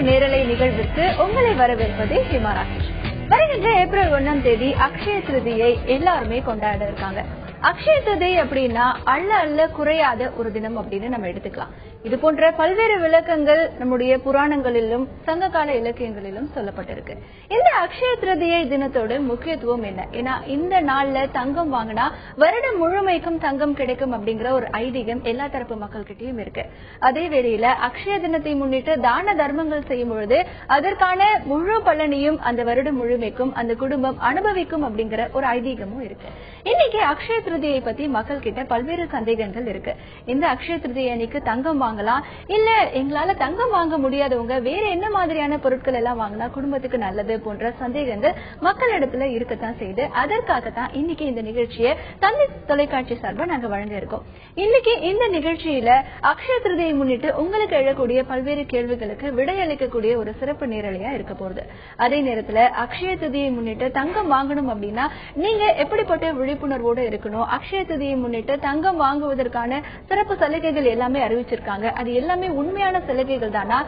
நேரலை நிகழ்வுக்கு உங்களை வரவேற்பது ஹிமாராகேஷ். வருகின்ற ஏப்ரல் 1ஆம் தேதி அக்ஷய திருதியை எல்லாருமே கொண்டாட இருக்காங்க. அக்ஷய திருதி அப்படின்னா அள்ள அள்ள குறையாத ஒரு தினம் அப்படின்னு நம்ம எடுத்துக்கலாம். இது போன்ற பல்வேறு விளக்கங்கள் நம்முடைய புராணங்களிலும் சங்ககால இலக்கியங்களிலும் சொல்லப்பட்டிருக்கு. இந்த அக்ஷய திருதியை தினத்தோட முக்கியத்துவம் என்ன? ஏன்னா இந்த நாள்ல தங்கம் வாங்கினா வருடம் முழுமைக்கும் தங்கம் கிடைக்கும் அப்படிங்கிற ஒரு ஐதீகம் எல்லா தரப்பு மக்கள் கிட்டயும் இருக்கு. அதே வேளையில அக்ஷய தினத்தை முன்னிட்டு தான தர்மங்கள் செய்யும் பொழுது அதற்கான முழு பலனையும் அந்த வருடம் முழுமைக்கும் அந்த குடும்பம் அனுபவிக்கும் அப்படிங்கிற ஒரு ஐதீகமும் இருக்கு. இன்னைக்கு அக்ஷய திருதியை பத்தி மக்கள் கிட்ட பல்வேறு சந்தேகங்கள் இருக்கு. இந்த அக்ஷய திருதியை அன்னைக்கு தங்கம் வாங்கலாம், இல்ல எங்களால தங்கம் வாங்க முடியாதவங்க வேற என்ன மாதிரியான பொருட்கள் எல்லாம் வாங்கினா குடும்பத்துக்கு நல்லது போன்ற சந்தேகங்கள் மக்களிடத்துல இருக்கத்தான் செய்து அதற்காகத்தான் இன்னைக்கு இந்த நிகழ்ச்சியை தந்தி தொலைக்காட்சி சார்பா நாங்க வழங்க இருக்கோம். இன்னைக்கு இந்த நிகழ்ச்சியில அக்ஷய திருதியை முன்னிட்டு உங்களுக்கு எழக்கூடிய பல்வேறு கேள்விகளுக்கு விடையளிக்கக்கூடிய ஒரு சிறப்பு நேரலையா இருக்க போகுது. அதே நேரத்துல அக்ஷய திருதியை முன்னிட்டு தங்கம் வாங்கணும் அப்படின்னா நீங்க எப்படிப்பட்ட விழிப்புணர்வோடு இருக்கணும், அக்ஷய திருதியை முன்னிட்டு தங்கம் வாங்குவதற்கான சிறப்பு சலுகைகள் எல்லாமே அறிவிச்சிருக்காங்க. அது எல்லாமே உண்மையான சலுகைகள் தானா,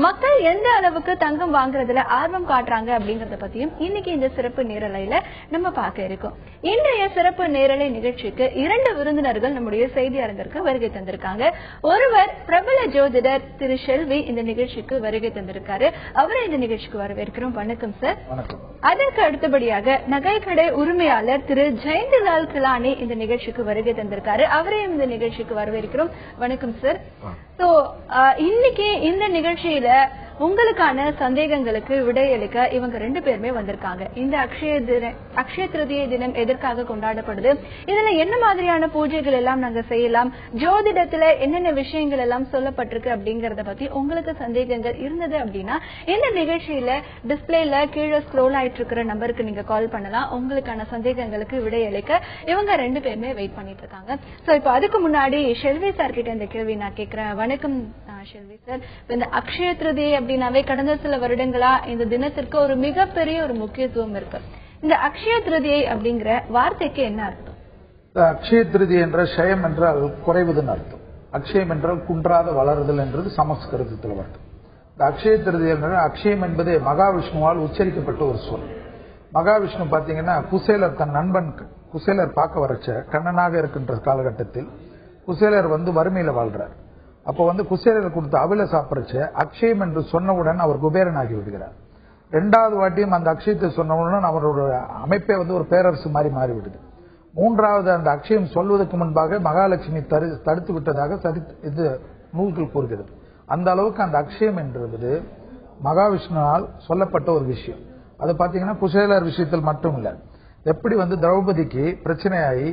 மக்கள் எந்த அளவுக்கு தங்கம் வாங்குறதுல ஆர்வம் காட்டுறாங்க அப்படிங்கறத பத்தியும் இன்னைக்கு இந்த சிறப்பு நேரலையில நம்ம பார்க்க இருக்கோம். இன்றைய சிறப்பு நேரலை நிகழ்ச்சிக்கு 2 விருந்தினர்கள் நம்முடைய செய்தி அரங்கிற்கு வருகை தந்திருக்காங்க. ஒருவர் பிரபல ஜோதிடர் திரு செல்வி இந்த நிகழ்ச்சிக்கு வருகை தந்திருக்காரு. அவரை இந்த நிகழ்ச்சிக்கு வரவேற்கிறோம். வணக்கம் சார். அதற்கு அடுத்தபடியாக நகைக்கடை உரிமையாளர் திரு ஜெயந்திலால் கிலானி இந்த நிகழ்ச்சிக்கு வருகை தந்திருக்காரு. அவரையும் இந்த நிகழ்ச்சிக்கு வரவேற்கிறோம். வணக்கம் சார். இன்னைக்கு இந்த நிகழ்ச்சியில உங்களுக்கான சந்தேகங்களுக்கு விடையளிக்க இவங்க 2 பேருமே வந்திருக்காங்க. இந்த அக்ஷய திருதியை தினம் எதற்காக கொண்டாடப்படுது, இதுல என்ன மாதிரியான பூஜைகள் எல்லாம் நாங்க செய்யலாம், ஜோதிடத்துல என்னென்ன விஷயங்கள் எல்லாம் சொல்லப்பட்டிருக்கு அப்படிங்கறத பத்தி உங்களுக்கு சந்தேகங்கள் இருந்தது அப்படின்னா இந்த நிகழ்ச்சியில டிஸ்பிளேல கீழே ஸ்க்ரோல் ஆயிட்டு இருக்கிற நம்பருக்கு நீங்க கால் பண்ணலாம். உங்களுக்கான சந்தேகங்களுக்கு விடையளிக்க இவங்க 2 பேருமே வெயிட் பண்ணிட்டு இருக்காங்க. சோ இப்போ அதுக்கு முன்னாடி ஷெல்வி சார் கிட்ட இந்த கேள்வி நான் கேட்கிறேன். வணக்கம் ஷெல்வி சார். இந்த அக்ஷய திருதியை அப்படின்னாவே கடந்த சில வருடங்களா இந்த தினத்திற்கு ஒரு மிகப்பெரிய ஒரு முக்கியத்துவம் இருக்கு. இந்த அக்ஷய திருதியை அப்படிங்கிற வார்த்தைக்கு என்ன அர்த்தம்? அக்ஷய திருதி என்ற ஷயம் என்றால் குறைவதுன்னு அர்த்தம். அக்ஷயம் என்றால் குன்றாத வளருதல் என்றது சமஸ்கிருதத்தில் வருது. இந்த அக்ஷய திருதி என்ற அக்ஷயம் என்பது மகாவிஷ்ணுவால் உச்சரிக்கப்பட்ட ஒரு சொல். மகாவிஷ்ணு பாத்தீங்கன்னா குசேலர் தன் நண்பன் குசேலர் பார்க்க வரச்ச கண்ணனாக இருக்கின்ற காலகட்டத்தில் குசேலர் வறுமையில வாழ்றார். அப்போ குசேலர் கொடுத்த அவில சாப்பிடுறச்ச அக்ஷயம் என்று சொன்னவுடன் அவர் குபேரன் ஆகி விடுகிறார். 2வது வாட்டியும் அந்த அக்ஷயத்தை சொன்னவுடன் அவரோட அமைப்பே ஒரு பேரரசு மாதிரி மாறிவிடுது. 3வது அந்த அக்ஷயம் சொல்வதற்கு முன்பாக மகாலட்சுமி தடுத்து விட்டதாக இது நூல்கள் கூறுகிறது. அந்த அளவுக்கு அந்த அக்ஷயம் என்பது மகாவிஷ்ணுவால் சொல்லப்பட்ட ஒரு விஷயம். அது பாத்தீங்கன்னா குசேலர் விஷயத்தில் மட்டும் இல்ல, எப்படி திரௌபதிக்கு பிரச்சனையாகி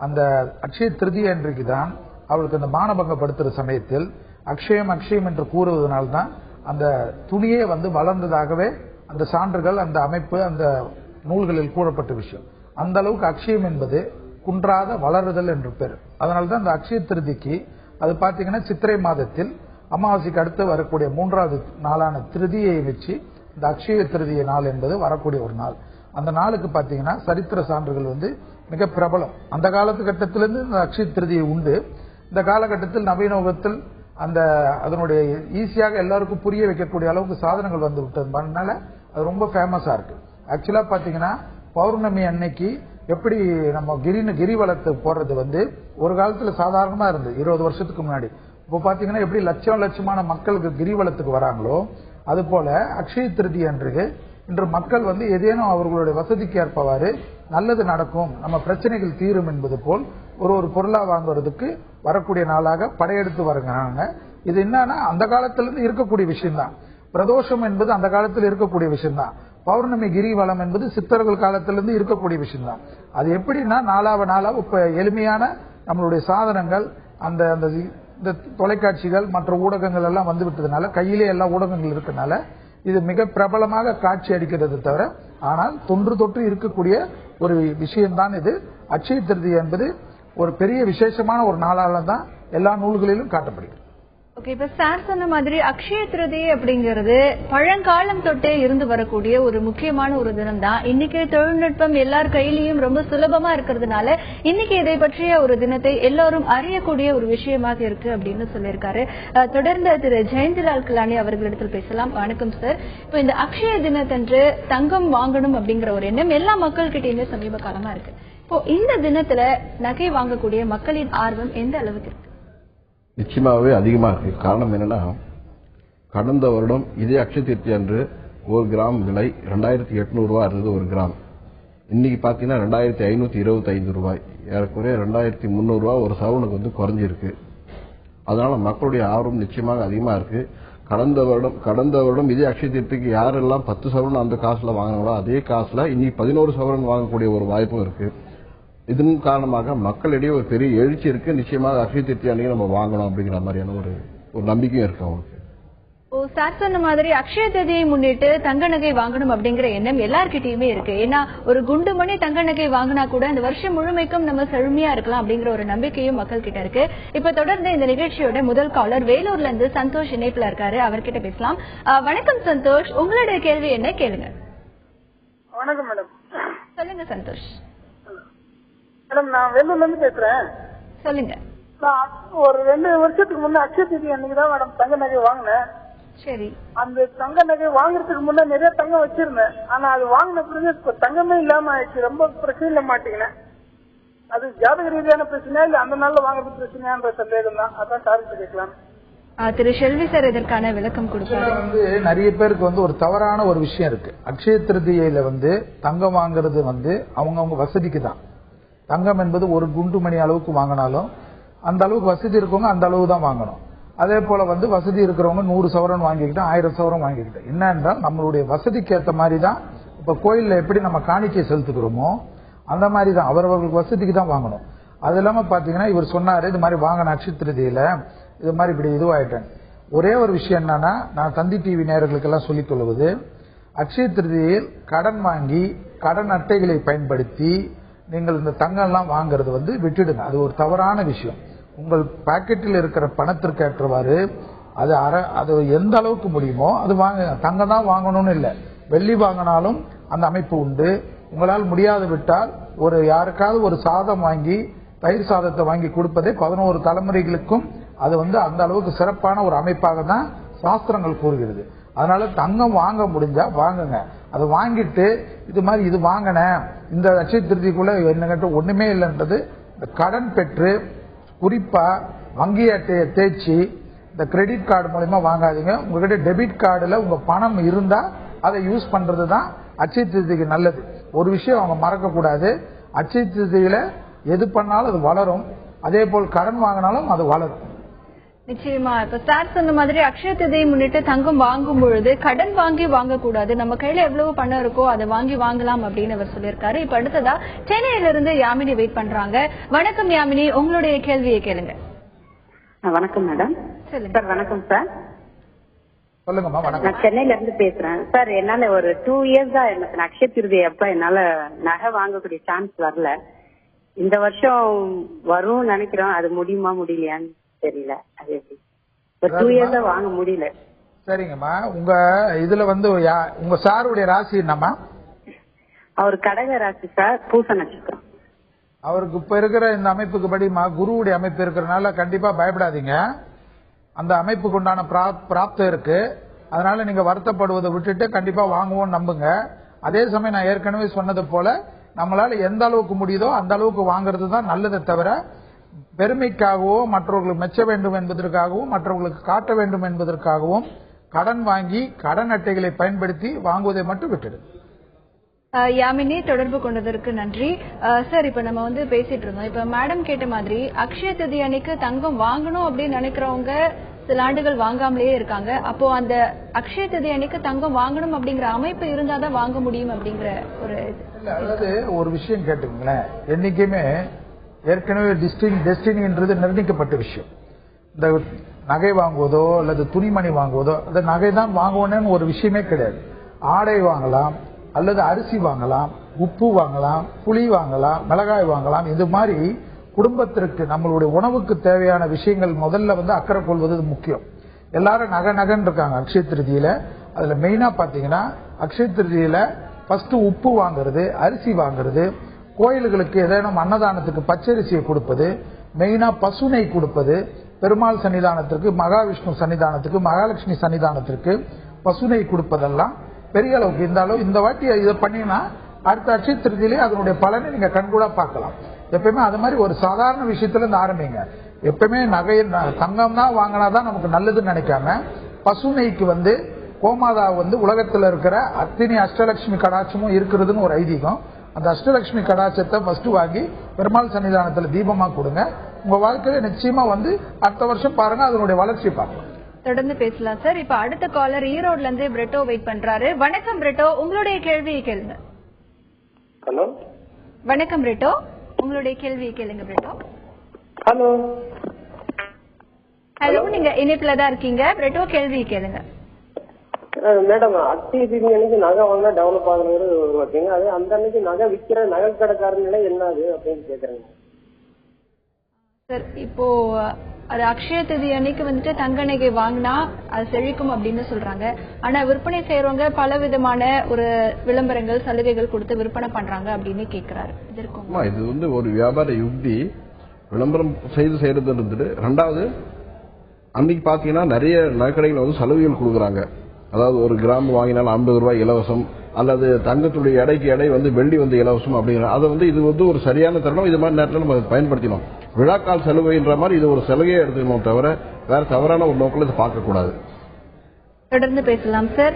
அந்த அக்ஷய திருதியை அன்றைக்கு தான் அவளுக்கு அந்த மானபங்கப்படுத்துற சமயத்தில் அக்ஷயம் அக்ஷயம் என்று கூறுவதனால்தான் அந்த துணியே வளர்ந்ததாகவே அந்த சான்றுகள் அந்த அமைப்பு அந்த நூல்களில் கூறப்பட்ட விஷயம். அந்த அளவுக்கு அக்ஷயம் என்பது குன்றாத வளருதல் என்று பேர். அதனால்தான் அந்த அக்ஷய திருதிக்கு அது பாத்தீங்கன்னா சித்திரை மாதத்தில் அமாவாசைக்கு அடுத்து வரக்கூடிய 3வது நாளான திருதியை வச்சு இந்த அக்ஷய திருதிய நாள் என்பது வரக்கூடிய ஒரு நாள். அந்த நாளுக்கு பாத்தீங்கன்னா சரித்திர சான்றுகள் மிக பிரபலம். அந்த காலகட்டத்திலிருந்து இந்த அக்ஷய திருதியை உண்டு. இந்த காலகட்டத்தில் நவீனோகத்தில் அந்த அதனுடைய ஈஸியாக எல்லாருக்கும் புரிய வைக்கக்கூடிய அளவுக்கு சாதனங்கள் விட்டதுனால அது ரொம்ப ஃபேமஸா இருக்கு. ஆக்சுவலா பாத்தீங்கன்னா பௌர்ணமி அன்னைக்கு எப்படி நம்ம கிரிவலத்தை போறது ஒரு காலத்துல சாதாரணமா இருந்தது 20 வருஷத்துக்கு முன்னாடி. இப்போ பாத்தீங்கன்னா எப்படி லட்சமான மக்களுக்கு கிரிவலத்துக்கு வராங்களோ அது போல அக்ஷய திருதி அன்று இன்று மக்கள் ஏதேனும் அவர்களுடைய வசதிக்கு ஏற்பவாறு நல்லது நடக்கும், நம்ம பிரச்சனைகள் தீரும் என்பது போல் ஒரு பொருளா வாங்குறதுக்கு வரக்கூடிய நாளாக படையெடுத்து வருகிறாங்க. இது என்னன்னா அந்த காலத்திலிருந்து இருக்கக்கூடிய விஷயம் தான். பிரதோஷம் என்பது அந்த காலத்தில் இருக்கக்கூடிய விஷயம் தான். பௌர்ணமி கிரிவலம் என்பது சித்தர்கள் காலத்திலிருந்து இருக்கக்கூடிய விஷயம் தான். அது எப்படின்னா நாளாக இப்ப எளிமையான நம்மளுடைய சாதனங்கள் இந்த தொலைக்காட்சிகள் மற்ற ஊடகங்கள் எல்லாம் விட்டதுனால கையிலே எல்லா ஊடகங்கள் இருக்கனால இது மிக பிரபலமாக காட்சி அளிக்கிறது தவிர ஆனால் தொன்று இருக்கக்கூடிய ஒரு விஷயம்தான் இது. அக்ஷய திருதி என்பது ஒரு பெரிய விசேஷமான ஒரு நாளால தான் எல்லா நூல்களிலும் காட்டப்படுகிறது. ஓகே, இப்ப சார் சொன்ன மாதிரி அக்ஷய திருதியை அப்படிங்கிறது பழங்காலம் தொட்டே இருந்து வரக்கூடிய ஒரு முக்கியமான ஒரு தினம் தான். இன்னைக்கு தொழில்நுட்பம் எல்லார் கையிலயும் ரொம்ப சுலபமா இருக்கிறதுனால இன்னைக்கு இதை பற்றிய ஒரு தினத்தை எல்லாரும் அறியக்கூடிய ஒரு விஷயமாக இருக்கு அப்படின்னு சொல்லியிருக்காரு. தொடர்ந்து திரு ஜெயந்திலால் கிலானி அவர்களிடத்தில் பேசலாம். வணக்கம் சார். இப்போ இந்த அக்ஷய தினத்தன்று தங்கம் வாங்கணும் அப்படிங்கிற ஒரு எண்ணம் எல்லா மக்கள் கிட்டயுமே சமீப காலமா இருக்கு. இப்போ இந்த தினத்துல நகை வாங்கக்கூடிய மக்களின் ஆர்வம் எந்த அளவுக்கு இருக்கு? நிச்சயமாகவே அதிகமாக இருக்கு. காரணம் என்னன்னா, கடந்த வருடம் இதே அக்ஷய திருத்தி அன்று 1 கிராம் விலை 2800 ரூபாய் இருந்தது. 1 கிராம் இன்னைக்கு பாத்தீங்கன்னா 2525 ரூபாய், ஏறக்குறைய 2300 ரூபாய் ஒரு சவரனுக்கு குறைஞ்சிருக்கு. அதனால மக்களுடைய ஆர்வம் நிச்சயமாக அதிகமா இருக்கு. கடந்த வருடம் இதே அக்ஷய திருத்திக்கு யாரெல்லாம் 10 சவரன் அந்த காசுல வாங்கினாங்களோ அதே காசுல இன்னைக்கு 11 சவரன் வாங்கக்கூடிய ஒரு வாய்ப்பும் இருக்கு. இதன் காரணமாக மக்களிடையே ஒரு பெரிய எழுச்சி இருக்கு. நிச்சயமாக அக்ஷய திருத்தி அன்னைக்கு நம்ம வாங்கணும் அப்படிங்கிற மாதிரியான ஒரு நம்பிக்கையும் இருக்கு அவங்களுக்கு. சார் சொன்ன மாதிரி அக்ஷய திருதியை முன்னிட்டு தங்க நகை வாங்கணும் அப்படிங்கிற எண்ணம் எல்லார்கிட்டயுமே இருக்கு. ஏன்னா ஒரு குண்டுமணி தங்க நகை வாங்கினா கூட இந்த வருஷம் முழுமைக்கும் நம்ம செழுமையா இருக்கலாம் அப்படிங்கிற ஒரு நம்பிக்கையும் மக்கள் கிட்ட இருக்கு. இப்ப தொடர்ந்து இந்த நிகழ்ச்சியோட முதல் காலர் வேலூர்ல இருந்து சந்தோஷ் இணைப்புல இருக்காரு. அவர்கிட்ட பேசலாம். வணக்கம் சந்தோஷ், உங்களுடைய கேள்வி என்ன கேளுங்க. வணக்கம் மேடம். சொல்லுங்க சந்தோஷ். மேடம், நான் வேலூர்ல இருந்து பேசுறேன். சொல்லுங்க. நான் ஒரு 2 வருஷத்துக்கு முன்ன அக்ஷய திருதி அன்னைக்குதான் மேடம் தங்க நகை வாங்கினேன். சரி. அந்த தங்க நகை வாங்குறதுக்கு முன்ன நிறைய தங்கம் வச்சிருந்தேன். ஆனா அது வாங்கின பிறகு இப்ப தங்கமே இல்லாம ஆயிடுச்சு. ரொம்ப பிரச்சனையில மாட்டீங்கன்னா அது ஜாதக ரீதியான பிரச்சனையா இல்ல அந்த நாள்ல வாங்குறது பிரச்சனையான்ற சந்தேகம் தான். அதான் சார்கிட்ட கேட்கலாம். திரு செல்வி சார் இதற்கான விளக்கம் கொடுப்பாரு. நிறைய பேருக்கு ஒரு தவறான ஒரு விஷயம் இருக்கு. அக்ஷய திருதியில தங்கம் வாங்குறது அவங்கவுங்க வசதிக்கு தான். தங்கம் என்பது ஒரு குண்டு மணி அளவுக்கு வாங்கினாலும் அந்த அளவுக்கு வசதி இருக்கவங்க அந்த அளவு தான் வாங்கணும். அதே போல வசதி இருக்கிறவங்க 100 சவரன் வாங்கிக்கிட்டு 1000 சவரன் வாங்கிக்கிட்டு என்ன என்றால் நம்மளுடைய வசதிக்கு ஏற்ற மாதிரி தான். இப்ப கோயில்ல எப்படி நம்ம காணிக்கை செலுத்துக்கிறோமோ அந்த மாதிரி தான் அவரவர்களுக்கு வசதிக்கு தான் வாங்கணும். அது இல்லாம பாத்தீங்கன்னா இவர் சொன்னாரு இது மாதிரி வாங்கின அக்ஷய திருதியில இது மாதிரி இப்படி இதுவாயிட்டேன். ஒரே ஒரு விஷயம் என்னன்னா, நான் தந்தி டிவி நேயர்களுக்கு எல்லாம் சொல்லிக் கொள்வது, அக்ஷய திருதியில் கடன் வாங்கி கடன் அட்டைகளை பயன்படுத்தி நீங்கள் இந்த தங்கம் எல்லாம் வாங்குறது விட்டுடுங்க. அது ஒரு தவறான விஷயம். உங்கள் பாக்கெட்டில் இருக்கிற பணத்திற்கு ஏற்றவாறு அது எந்த அளவுக்கு முடியுமோ அது வாங்க. தங்கம் தான் வாங்கணும்னு இல்லை, வெள்ளி வாங்கினாலும் அந்த அமைப்பு உண்டு. உங்களால் முடியாது விட்டால் யாருக்காவது ஒரு சாதம் வாங்கி தயிர் சாதத்தை வாங்கி கொடுப்பதே 11 தலைமுறைகளுக்கும் அது அந்த அளவுக்கு சிறப்பான ஒரு அமைப்பாக தான் சாஸ்திரங்கள் கூறுகிறது. அதனால தங்கம் வாங்க முடிஞ்சா வாங்குங்க. அதை வாங்கிட்டு இது மாதிரி இது வாங்கினேன் இந்த அக்ஷய திருதிக்குள்ள என்ன ஒண்ணுமே இல்லைன்றது இந்த கடன் பெற்று குறிப்பா வங்கி அட்டையை தேய்ச்சி இந்த கிரெடிட் கார்டு மூலமா வாங்காதீங்க. உங்ககிட்ட டெபிட் கார்டுல உங்க பணம் இருந்தா அதை யூஸ் பண்றது தான் அக்ஷய திருதிக்கு நல்லது. ஒரு விஷயம் அவங்க மறக்க கூடாது, அக்ஷய திருதியில எது பண்ணாலும் அது வளரும், அதே போல் கடன் வாங்கினாலும் அது வளரும். நிச்சயமா. இப்ப சார் சொன்ன மாதிரி அக்ஷய திருதியை முன்னிட்டு தங்கம் வாங்கும் பொழுது கடன் வாங்கி வாங்கக்கூடாது. நம்ம கையில எவ்வளவு பணம் இருக்கோ அதை வாங்கி வாங்கலாம் அப்படின்னு அவர் சொல்லியிருக்காரு. இப்ப அடுத்ததா சென்னையில இருந்து யாமினி வெயிட் பண்றாங்க. வணக்கம் யாமினி, உங்களுடைய கேள்வியை கேளுங்க. வணக்கம் மேடம். சார் வணக்கம் சார். சொல்லுங்கம்மா. வணக்கம். நான் சென்னையில இருந்து பேசுறேன் சார். என்னால ஒரு 2 இயர்ஸ் தான் எனக்கு அக்ஷய திருதி அப்ப என்னால நகை வாங்கக்கூடிய சான்ஸ் வரல. இந்த வருஷம் வரும் நினைக்கிறோம். அது முடியுமா முடியலையான்னு தெரியல. அது எப்படி ஒரு 2 இயர்ஸ் வாங்க முடியல. சரிங்கம்மா. உங்க இதுல உங்க சாருடைய ராசி என்னம்மா? அவர் கடக ராசி சார், பூச நட்சத்திரம். அவருக்கு இப்ப இருக்கிற இந்த அமைப்புக்கு படிமா குருவுடைய அமைப்பு இருக்கிறதுனால கண்டிப்பா பயப்படாதீங்க. அந்த அமைப்புக்கு உண்டான பிராப்தம் இருக்கு. அதனால நீங்க வருத்தப்படுவதை விட்டுட்டு கண்டிப்பா வாங்குவோம் நம்புங்க. அதே சமயம் நான் ஏற்கனவே சொன்னது போல நம்மளால எந்த அளவுக்கு முடியுதோ அந்த அளவுக்கு வாங்குறது தான் நல்லதை தவிர பெருமைக்காகவோ மற்றவர்களுக்கு மெச்ச வேண்டும் என்பதற்காகவும் மற்றவர்களுக்கு காட்ட வேண்டும் என்பதற்காகவும் கடன் வாங்கி கடன் அட்டைகளை பயன்படுத்தி வாங்குவதை மட்டும் விட்டுடு. யாமினி, தொடர்பு கொண்டதற்கு நன்றி சார். இப்ப நம்ம பேசிட்டு இருந்தோம். இப்ப மேடம் கேட்ட மாதிரி அக்ஷய திருதி அன்னைக்கு தங்கம் வாங்கணும் அப்படின்னு நினைக்கிறவங்க சில ஆண்டுகள் வாங்காமலேயே இருக்காங்க. அப்போ அந்த அக்ஷய திருதி அன்னைக்கு தங்கம் வாங்கணும் அப்படிங்கிற அமைப்பு இருந்தாதான் வாங்க முடியும் அப்படிங்கிற அதாவது ஒரு விஷயம் கேட்டுங்களேன். என்னைக்குமே ஏற்கனவே டெஸ்டினின்றது நிர்ணயிக்கப்பட்ட விஷயம். இந்த நகை வாங்குவதோ அல்லது துணிமணி வாங்குவதோ அந்த நகை தான் வாங்குவோன்னு ஒரு விஷயமே கிடையாது. ஆடை வாங்கலாம், அல்லது அரிசி வாங்கலாம், உப்பு வாங்கலாம், புளி வாங்கலாம், மிளகாய் வாங்கலாம். இது மாதிரி குடும்பத்திற்கு நம்மளுடைய உணவுக்கு தேவையான விஷயங்கள் முதல்ல அக்கறை கொள்வது முக்கியம். எல்லாரும் நகன்னு இருக்காங்க அக்ஷய திருதியில. அதுல மெயினா பாத்தீங்கன்னா அக்ஷய திருதியில ஃபர்ஸ்ட் உப்பு வாங்குறது, அரிசி வாங்குறது, கோயில்களுக்கு ஏதேனும் அன்னதானத்துக்கு பச்சரிசியை கொடுப்பது, மெயினா பசுனை கொடுப்பது, பெருமாள் சன்னிதானத்திற்கு, மகாவிஷ்ணு சன்னிதானத்துக்கு, மகாலட்சுமி சன்னிதானத்திற்கு பசுனை கொடுப்பதெல்லாம் பெரிய அளவுக்கு இந்த அளவு இந்த வாட்டி இதை பண்ணீங்கன்னா அடுத்த அட்சய திருதியிலே அதனுடைய பலனை நீங்க கண்கூடா பார்க்கலாம். எப்பயுமே அது மாதிரி ஒரு சாதாரண விஷயத்துல இருந்து ஆரம்பிங்க. எப்பயுமே நகை தங்கம் தான் வாங்கினாதான் நமக்கு நல்லதுன்னு நினைக்காம பசுனைக்கு கோமாதா உலகத்துல இருக்கிற அத்தனை அஷ்டலட்சுமி கடாட்சமும் இருக்கிறதுன்னு ஒரு ஐதீகம். அந்த அஷ்டலட்சுமி கடாட்சத்தை ஃபர்ஸ்ட் வாங்கி பெருமாள் சன்னிதானத்துல தீபமா கொடுங்க. உங்க வாழ்க்கையில நிச்சயமா அடுத்த வருஷம் பாருங்க அதனுடைய வளர்ச்சி பார்க்கலாம். தொடர்ந்து பேசலாம் சார். இப்ப அடுத்த காலர் ஈரோட்ல இருந்து பிரெட்டோ வெயிட் பண்றாரு. வணக்கம் பிரெட்டோ, உங்களுடைய கேள்வியை கேளுங்க. ஹலோ, வணக்கம் பிரெட்டோ, உங்களுடைய கேள்வியை கேளுங்க பிரெட்டோ. ஹலோ ஹலோ, நீங்க இணைப்புல தான் இருக்கீங்க. பிரெட்டோ கேள்வியை கேளுங்க. மேடம், அக்ஷய திருதி அன்னைக்கு நகை வாங்கினா டெவலப் ஆகுறது ஓகேங்க. அது அந்த அன்னைக்கு நகை விற்கிற நகை கடைக்காரங்களே என்னது அப்படின்னு கேக்குறேங்க சார். இப்போ அது அக்ஷய திருதி அன்னைக்கு தங்க நகை வாங்கினா அது செழிக்கும் அப்படின்னு சொல்றாங்க. ஆனா விற்பனை செய்யறவங்க பல விதமான ஒரு விளம்பரங்கள் சலுகைகள் கொடுத்து விற்பனை பண்றாங்க அப்படின்னு கேக்குறாரு. இது ஒரு வியாபார யுக்தி. விளம்பரம் செய்யறது இருந்துட்டு, ரெண்டாவது அன்னைக்கு பாத்தீங்கன்னா நிறைய நகைக்கடைகள் சலுகைகள் கொடுக்குறாங்க. அதாவது ஒரு கிராம் வாங்கினால் 50 ரூபாய் இலவசம், அல்லது தங்கத்துடைய எடைக்கு எடை வெள்ளி இலவசம் அப்படிங்கிற அதை இது ஒரு சரியான தருணம். இது மாதிரி நேரத்தில் நம்ம பயன்படுத்தினோம். விழாக்கால் சலுகைன்ற மாதிரி இது ஒரு சலுகையை எடுத்துக்கணும் தவிர வேற தவறான ஒரு நோக்கில் இதை பார்க்க கூடாது. தொடர்ந்து பேசலாம் சார்.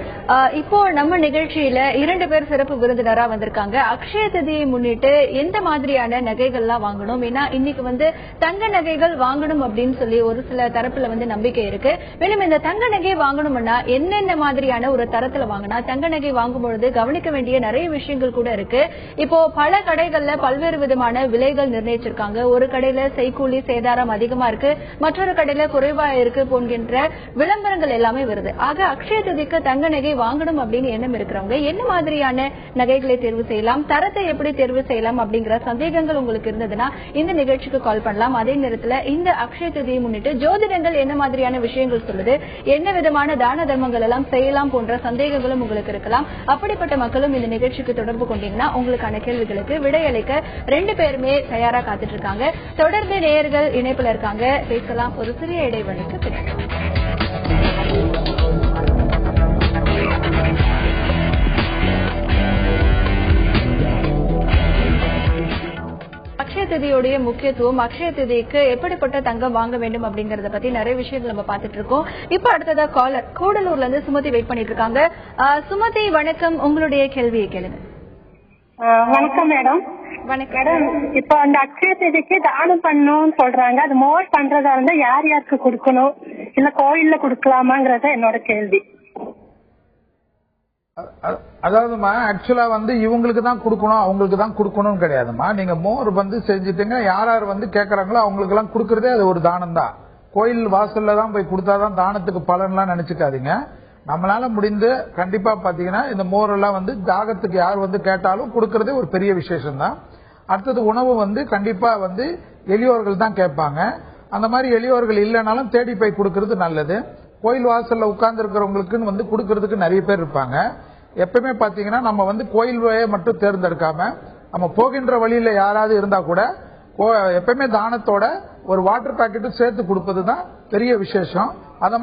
இப்போ நம்ம நிகழ்ச்சியில 2 பேர் சிறப்பு விருந்தினரா வந்திருக்காங்க. அக்ஷய திதியை முன்னிட்டு எந்த மாதிரியான நகைகள்லாம் வாங்கணும்? ஏன்னா இன்னைக்கு தங்க நகைகள் வாங்கணும் அப்படின்னு சொல்லி ஒரு சில தரப்புல நம்பிக்கை இருக்கு. மேலும் இந்த தங்க நகை வாங்கணும்னா என்னென்ன மாதிரியான ஒரு தரத்துல வாங்கினா, தங்க நகை வாங்கும் பொழுது கவனிக்க வேண்டிய நிறைய விஷயங்கள் கூட இருக்கு. இப்போ பல கடைகள்ல பல்வேறு விதமான விலைகள் நிர்ணயிச்சிருக்காங்க. ஒரு கடையில செய்கூலி சேதாரம் அதிகமா இருக்கு, மற்றொரு கடையில குறைவா இருக்கு போன்கின்ற விளம்பரங்கள் எல்லாமே வருது. அக்ஷய திதிக்கு தங்க நகை வாங்கணும் அப்படின்னு எண்ணம் இருக்கிறவங்க என்ன மாதிரியான நகைகளை தேர்வு செய்யலாம், தரத்தை எப்படி தேர்வு செய்யலாம் அப்படிங்கிற சந்தேகங்கள் உங்களுக்கு இருந்ததுன்னா இந்த நிகழ்ச்சிக்கு கால் பண்ணலாம். அதே நேரத்தில் இந்த அக்ஷய திதியை முன்னிட்டு ஜோதிடங்கள் என்ன மாதிரியான விஷயங்கள் சொல்லுது, என்ன விதமான தான தர்மங்கள் எல்லாம் செய்யலாம் போன்ற சந்தேகங்களும் உங்களுக்கு இருக்கலாம். அப்படிப்பட்ட மக்களும் இந்த நிகழ்ச்சிக்கு தொடர்பு கொண்டீங்கன்னா உங்களுக்கான கேள்விகளுக்கு விடையளிக்க 2 பேருமே தயாரா காத்துட்டு இருக்காங்க. தொடர்ந்து நேயர்கள் இணைப்புல இருக்காங்க, பேசலாம் ஒரு சிறிய இடைவெளிக்கு பிறகு. அக்ஷய திதியோடைய முக்கியத்துவம், அக்ஷய திதிக்கு எப்படிப்பட்ட தங்கம் வாங்க வேண்டும் அப்படிங்கறத பத்தி நிறைய விஷயங்கள் நம்ம பாத்துட்டு இருக்கோம். இப்ப அடுத்ததா காலர் கூடலூர்ல இருந்து சுமதி வெயிட் பண்ணிட்டு இருக்காங்க. சுமதி வணக்கம், உங்களுடைய கேள்வியை கேளுங்க. வணக்கம் மேடம். வணக்கம். இப்ப அந்த அக்ஷய திதிக்கு தானம் பண்ணணும்னு சொல்றாங்க. அது மோர் பண்றதா இருந்தா யார் யாருக்கு கொடுக்கணும், இல்ல கோயில்ல கொடுக்கலாமாங்கறத என்னோட கேள்வி. அதாவதுமா ஆக்சுவலா இவங்களுக்கு தான் கொடுக்கணும் அவங்களுக்கு தான் கொடுக்கணும் கிடையாதுமா. நீங்க மோர் செஞ்சுட்டீங்க, யார் யார் கேக்குறாங்களோ அவங்களுக்கு எல்லாம் கொடுக்கறதே அது ஒரு தானம் தான். கோயில் வாசல்ல தான் போய் கொடுத்தாதான் தானத்துக்கு பலன்லாம் நினைச்சுக்காதீங்க. நம்மளால முடிந்து கண்டிப்பா பாத்தீங்கன்னா இந்த மோர் எல்லாம் தாகத்துக்கு யார் கேட்டாலும் கொடுக்கறதே ஒரு பெரிய விசேஷம் தான். அடுத்தது உணவு கண்டிப்பா எளியோர்கள் தான் கேட்பாங்க. அந்த மாதிரி எளியோர்கள் இல்லைனாலும் தேடி போய் கொடுக்கறது நல்லது. கோயில் வாசல்ல உட்கார்ந்து இருக்கிறவங்களுக்கு கொடுக்கறதுக்கு நிறைய பேர் இருப்பாங்க. எப்பவுமே பாத்தீங்கன்னா நம்ம கோயில் வழியை மட்டும் தேர்ந்தெடுக்காம நம்ம போகின்ற வழியில யாராவது இருந்தா கூட எப்பவுமே தானத்தோட ஒரு வாட்டர் பாக்கெட்டும் சேர்த்து கொடுப்பதுதான் பெரிய விசேஷம். அதை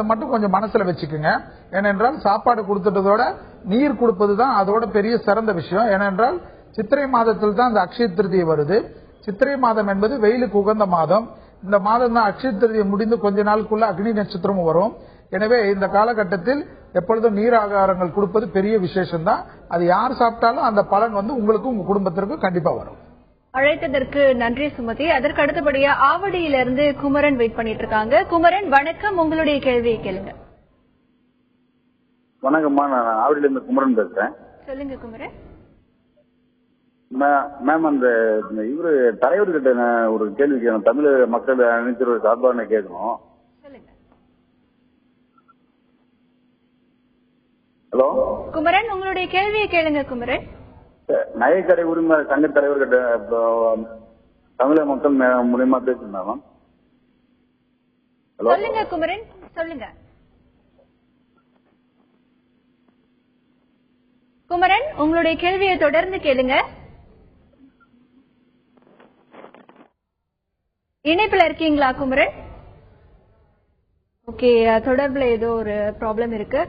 மட்டும் கொஞ்சம் மனசுல வச்சுக்கோங்க. ஏனென்றால் சாப்பாடு கொடுத்துட்டதோட நீர் கொடுப்பதுதான் அதோட பெரிய சிறந்த விஷயம். ஏனென்றால் சித்திரை மாதத்தில் தான் இந்த அக்ஷய திருதி வருது. சித்திரை மாதம் என்பது வெயிலுக்கு உகந்த மாதம். இந்த மாதம் தான் அக்ஷய திருதியை முடிந்து கொஞ்ச நாளுக்குள்ள அக்னி நட்சத்திரமும் வரும். எனவே இந்த காலகட்டத்தில் எப்பொழுதும் நீர் ஆகாரங்கள் கொடுப்பது பெரிய விசேஷம் தான். அது யார் சாப்பிட்டாலும் அந்த பலன் உங்களுக்கும் உங்க குடும்பத்திற்கும் கண்டிப்பா வரும். அழைத்ததற்கு நன்றி சுமதி. அதற்கு அடுத்தபடியா ஆவடியிலிருந்து குமரன் வெயிட் பண்ணிட்டு இருக்காங்க. குமரன் வணக்கம், உங்களுடைய கேள்வியை கேளுங்க. வணக்கம்மா, நான் ஆவடியில இருந்து குமரன் பேசுறேன். சொல்லுங்க குமரன். மேம், அந்த இவரு தலைவர்கிட்ட ஒரு கேள்வி கேட்கணும். தமிழ் மக்கள் அனைத்து சார்பான கேட்கணும். ஹலோ குமரன், உங்களுடைய கேள்வியை கேளுங்க குமரன். நகைக்கடை உரிமை சங்க தலைவர்கிட்ட தமிழக மக்கள் மூலியமா பேசுறேன் மேம். சொல்லுங்க குமரன், சொல்லுங்க குமரன், உங்களுடைய கேள்வியை தொடர்ந்து கேளுங்க. இணைப்புல இருக்கீங்களா குமரன்? ஓகே, தொடர்புல ஏதோ ஒரு ப்ராப்ளம் இருக்கு.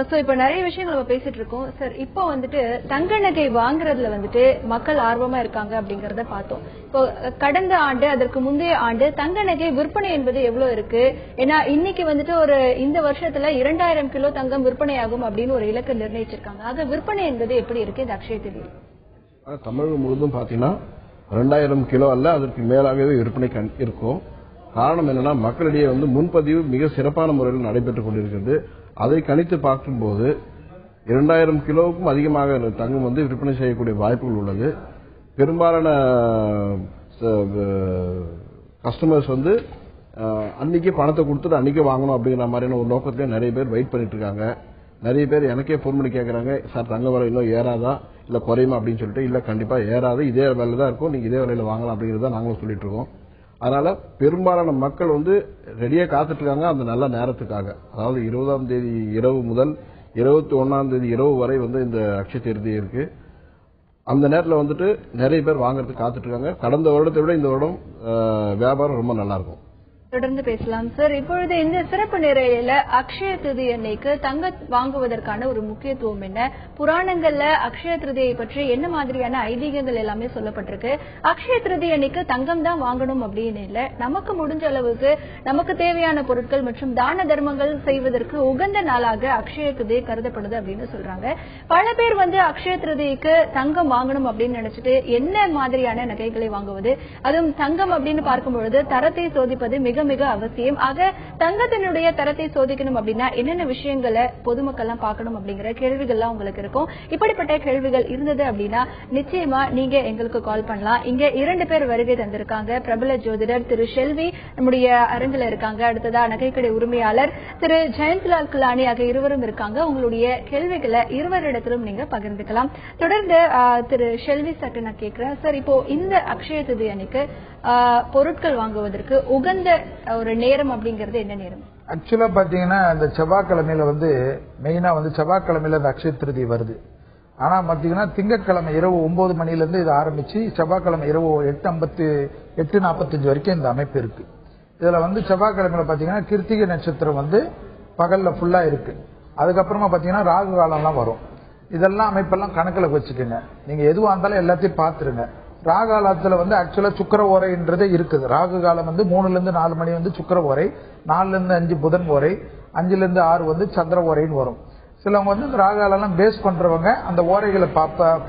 சோ இப்ப நிறைய விஷயங்கள் நம்ம பேசிட்டு இருக்கோம் சார். இப்போ வந்துட்டு தங்க நகை வாங்குறதுல வந்துட்டு மக்கள் ஆர்வமா இருக்காங்க அப்படிங்கறத பார்த்தோம். இப்போ கடந்த ஆண்டு, அதற்கு முந்தைய ஆண்டு தங்க நகை விற்பனை என்பது எவ்வளவு இருக்கு? ஏன்னா இன்னைக்கு வந்துட்டு ஒரு இந்த வருஷத்துல 2000 கிலோ தங்கம் விற்பனை ஆகும் அப்படின்னு ஒரு இலக்கு நிர்ணயிச்சிருக்காங்க. அது விற்பனை என்பது எப்படி இருக்கு இந்த அக்ஷய திருதி? தமிழகம் முழுவதும் பாத்தீங்கன்னா 2000 கிலோ அல்ல, அதற்கு மேலாகவே விற்பனை இருக்கும். காரணம் என்னன்னா, மக்களிடையே முன்பதிவு மிக சிறப்பான முறையில் நடைபெற்றுக் கொண்டிருக்கிறது. அதை கணித்து பார்க்கும்போது 2000 கிலோவுக்கும் அதிகமாக தங்கம் விற்பனை செய்யக்கூடிய வாய்ப்புகள் உள்ளது. பெரும்பாலான கஸ்டமர்ஸ் அன்னைக்கே பணத்தை கொடுத்துட்டு அன்னைக்கே வாங்கணும் அப்படிங்கிற மாதிரியான ஒரு நோக்கத்திலே நிறைய பேர் வெயிட் பண்ணிட்டு இருக்காங்க. நிறைய பேர் எனக்கே போன் பண்ணி கேட்கறாங்க, சார் தங்க விலை இன்னும் ஏறாதா இல்ல குறையுமா அப்படின்னு சொல்லிட்டு. இல்ல கண்டிப்பா ஏறாது, இதே விலையில தான் இருக்கும், நீங்க இதே விலையில வாங்கலாம் அப்படிங்கறத நாங்களும் சொல்லிட்டு இருக்கோம். அதனால பெரும்பாலான மக்கள் ரெடியா காத்துட்டு இருக்காங்க அந்த நல்ல நேரத்துக்காக. அதாவது 20ஆம் தேதி இரவு முதல் 21ஆம் தேதி இரவு வரை இந்த அக்ஷய திருதி இருக்கு. அந்த நேரத்தில் நிறைய பேர் வாங்குறதுக்கு காத்துட்டு இருக்காங்க. கடந்த வருடத்தை விட இந்த வருடம் வியாபாரம் ரொம்ப நல்லா இருக்கும். தொடர்ந்து பேசலாம் சார். இப்பொழுது இந்த சிறப்பு நிறையில அக்ஷய திருதி அன்னைக்கு தங்க வாங்குவதற்கான ஒரு முக்கியத்துவம் என்ன? புராணங்கள்ல அக்ஷய திருதியை பற்றி என்ன மாதிரியான ஐதீகங்கள் எல்லாமே சொல்லப்பட்டிருக்கு? அக்ஷய திருதி அன்னைக்கு தங்கம் தான் வாங்கணும் அப்படின்னு இல்ல, நமக்கு முடிஞ்ச அளவுக்கு நமக்கு தேவையான பொருட்கள் மற்றும் தான தர்மங்கள் செய்வதற்கு உகந்த நாளாக அக்ஷய திருதி கருதப்படுது அப்படின்னு சொல்றாங்க. பல பேர் அக்ஷய திருதிக்கு தங்கம் வாங்கணும் அப்படின்னு நினைச்சிட்டு என்ன மாதிரியான நகைகளை வாங்குவது, அதுவும் தங்கம் அப்படின்னு பார்க்கும்பொழுது தரத்தை சோதிப்பது மிக மிக அவசியம். ஆக தங்கத்தினுடைய தரத்தை சோதிக்கணும் அப்படின்னா என்னென்ன விஷயங்களை பொதுமக்கள் எல்லாம் பார்க்கணும் அப்படிங்கிற கேள்விகள்லாம் உங்களுக்கு இருக்கும். இப்படிப்பட்ட கேள்விகள் இருந்தது அப்படின்னா நிச்சயமா நீங்க எங்களுக்கு கால் பண்ணலாம். இங்க 2 பேர் வருகை தந்திருக்காங்க. பிரபல ஜோதிடர் திரு ஷெல்வி நம்முடைய அரங்கில் இருக்காங்க. அடுத்ததா நகைக்கடை உரிமையாளர் திரு ஜெயந்த்லால் கிலானி ஆகிய இருவரும் இருக்காங்க. உங்களுடைய கேள்விகளை இருவரிடத்திலும் நீங்க பகிர்ந்துக்கலாம். தொடர்ந்து திரு ஷெல்வி சட்டு நான் கேட்கிறேன் சார், இப்போ இந்த அக்ஷய திருதி அன்னைக்கு பொருட்கள் வாங்குவதற்கு உகந்த ஒரு நேரம் அப்படிங்கறது என்ன நேரம்? ஆக்சுவலா பாத்தீங்கன்னா இந்த செவ்வாய்க்கிழமையில மெயினா செவ்வாய்க்கிழமையில இந்த அக்ஷய திருதி வருது. ஆனா பாத்தீங்கன்னா திங்கட்கிழமை இரவு 9 மணில இருந்து இது ஆரம்பிச்சு செவ்வாய்க்கிழமை இரவு 8:45 வரைக்கும் இந்த அமைப்பு இருக்கு. இதுல செவ்வாய்க்கிழமையில பாத்தீங்கன்னா கிருத்திகை நட்சத்திரம் பகல்ல ஃபுல்லா இருக்கு. அதுக்கப்புறமா பாத்தீங்கன்னா ராகு காலம் எல்லாம் வரும். இதெல்லாம் அமைப்பெல்லாம் கணக்குல வச்சுக்கோங்க. நீங்க எதுவா இருந்தாலும் எல்லாத்தையும் பாத்துருங்க. ராகு காலத்துல ஆக்சுவலா சுக்கிர ஓரைன்றதே இருக்குது. ராகு காலம் 3ல இருந்து 4 மணி சுக்கிர ஓரை, 4ல இருந்து 5 புதன் ஓரை, 5ல இருந்து 6 சந்திர ஓரைன்னு வரும். சிலவங்க இந்த ராகு காலம் பேஸ் பண்றவங்க அந்த ஓரைகளை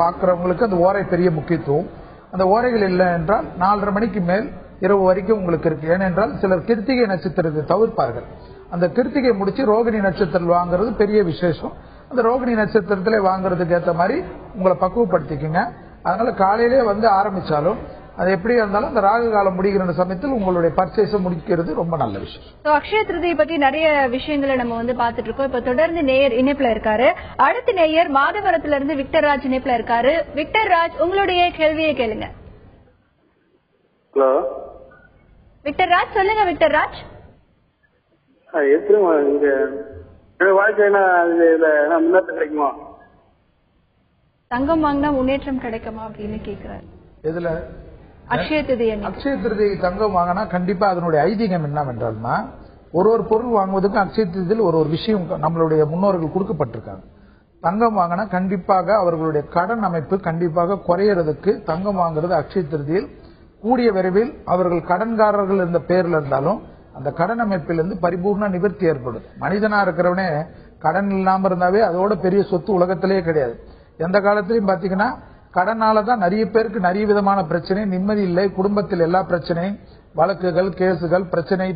பாக்குறவங்களுக்கு அந்த ஓரை பெரிய முக்கியத்துவம். அந்த ஓரைகள் இல்லை என்றால் 4:30 மணிக்கு மேல் இரவு வரைக்கும் உங்களுக்கு இருக்கு. ஏனென்றால் சிலர் கிருத்திகை நட்சத்திரத்தை தவிர்ப்பார்கள். அந்த கிருத்திகை முடிச்சு ரோகிணி நட்சத்திரம் வாங்குறது பெரிய விசேஷம். அந்த ரோகிணி நட்சத்திரத்திலே வாங்குறதுக்கு ஏற்ற மாதிரி உங்களை பக்குவப்படுத்திக்கங்க. அதனால காலையிலே ஆரம்பிச்சாலும் அது எப்படி இருந்தாலும் அந்த ராகு காலம் முடிகிற சமயத்தில் உங்களுடைய பர்ச்சேஸ் முடிக்கிறது ரொம்ப நல்ல விஷயம். அக்ஷய திருதியை பத்தி நிறைய விஷயங்களை நம்ம பாத்துட்டு இருக்கோம். இப்ப தொடர்ந்து நேயர் இணைப்புல இருக்காரு. அடுத்த நேயர் மாதவரத்துல இருந்து விக்டர் ராஜ் இணைப்புல இருக்காரு. விக்டர் ராஜ், உங்களுடைய கேள்வியை கேளுங்க. ஹலோ விக்டர் ராஜ், சொல்லுங்க விக்டர் ராஜ். எப்படி வாழ்க்கையில முன்னேற்றம் கிடைக்குமா? தங்கம் வாங்கினா முன்னேற்றம் கிடைக்குமா அப்படின்னு கேக்குறாரு. இதுல அக்ஷய திருதி அக்ஷய திருதி தங்கம் வாங்கினா கண்டிப்பா அதனுடைய ஐதீகம் என்னவென்றால்னா, ஒரு பொருள் வாங்குவதற்கு அக்ஷய திருதியில் ஒரு விஷயம் நம்மளுடைய முன்னோர்கள் கொடுக்கப்பட்டிருக்காங்க. தங்கம் வாங்கினா கண்டிப்பாக அவர்களுடைய கடன் அமைப்பு கண்டிப்பாக குறையறதுக்கு தங்கம் வாங்குறது அக்ஷய திருதியில் கூடிய விரைவில் அவர்கள் கடன்காரர்கள் இருந்த பேர்ல இருந்தாலும் அந்த கடன் அமைப்பிலிருந்து பரிபூர்ண நிவர்த்தி ஏற்படும். மனிதனா இருக்கிறவனே கடன் இல்லாம இருந்தாவே அதோட பெரிய சொத்து உலகத்திலேயே கிடையாது. எந்த காலத்திலையும் பாத்தீங்கன்னா கடனாலதான் நிறைய பேருக்கு நிறைய விதமான பிரச்சனை, நிம்மதி இல்லை, குடும்பத்தில் எல்லா பிரச்சனையும், வழக்குகள், கேசுகள், பிரச்சனை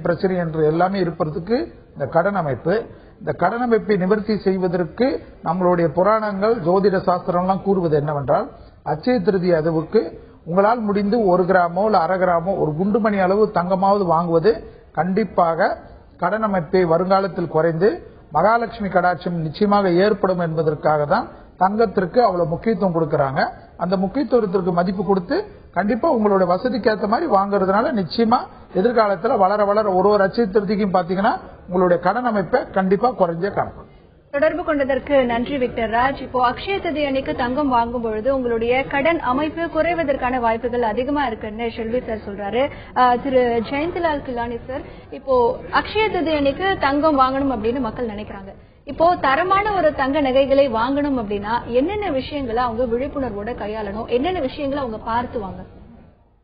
என்று எல்லாமே இருப்பதற்கு இந்த கடன் அமைப்பு. இந்த கடன் அமைப்பை நிவர்த்தி செய்வதற்கு நம்மளுடைய புராணங்கள், ஜோதிட சாஸ்திரம் எல்லாம் கூறுவது என்னவென்றால், அட்சய திருதி அதுவுக்கு உங்களால் முடிந்து 1 கிராமோ இல்ல 1/2 கிராமோ ஒரு குண்டுமணி அளவு தங்கமாவது வாங்குவது கண்டிப்பாக கடன் அமைப்பை வருங்காலத்தில் குறைந்து மகாலட்சுமி கடாட்சம் நிச்சயமாக ஏற்படும் என்பதற்காக தான் தங்கத்திற்கு அவ்வளவு முக்கியத்துவம் கொடுக்கறாங்க. அந்த முக்கியத்துவத்திற்கு மதிப்பு கொடுத்து கண்டிப்பா உங்களுடைய வசதிக்கு ஏற்ற மாதிரி வாங்குறதுனால நிச்சயமா எதிர்காலத்துல வளர வளர ஒரு அட்சய திருதிக்கும் பாத்தீங்கன்னா உங்களுடைய கடன் அமைப்பை கண்டிப்பா குறைஞ்சே காணப்படும். தொடர்பு கொண்டதற்கு நன்றி விக்டர் ராஜ். இப்போ அக்ஷய திருதி அன்னைக்கு தங்கம் வாங்கும் பொழுது உங்களுடைய கடன் அமைப்பு குறைவதற்கான வாய்ப்புகள் அதிகமா இருக்குன்னு ஷெல்வி சார் சொல்றாரு. திரு ஜெயந்திலால் கிலானி சார், இப்போ அக்ஷய திருதி அன்னைக்கு தங்கம் வாங்கணும் அப்படின்னு மக்கள் நினைக்கிறாங்க. இப்போ தரமான ஒரு தங்க நகைகளை வாங்கணும் அப்படின்னா என்னென்ன விஷயங்களை அவங்க விழிப்புணர்வோட கையாளணும், என்னென்ன விஷயங்களை அவங்க பார்த்து வாங்க?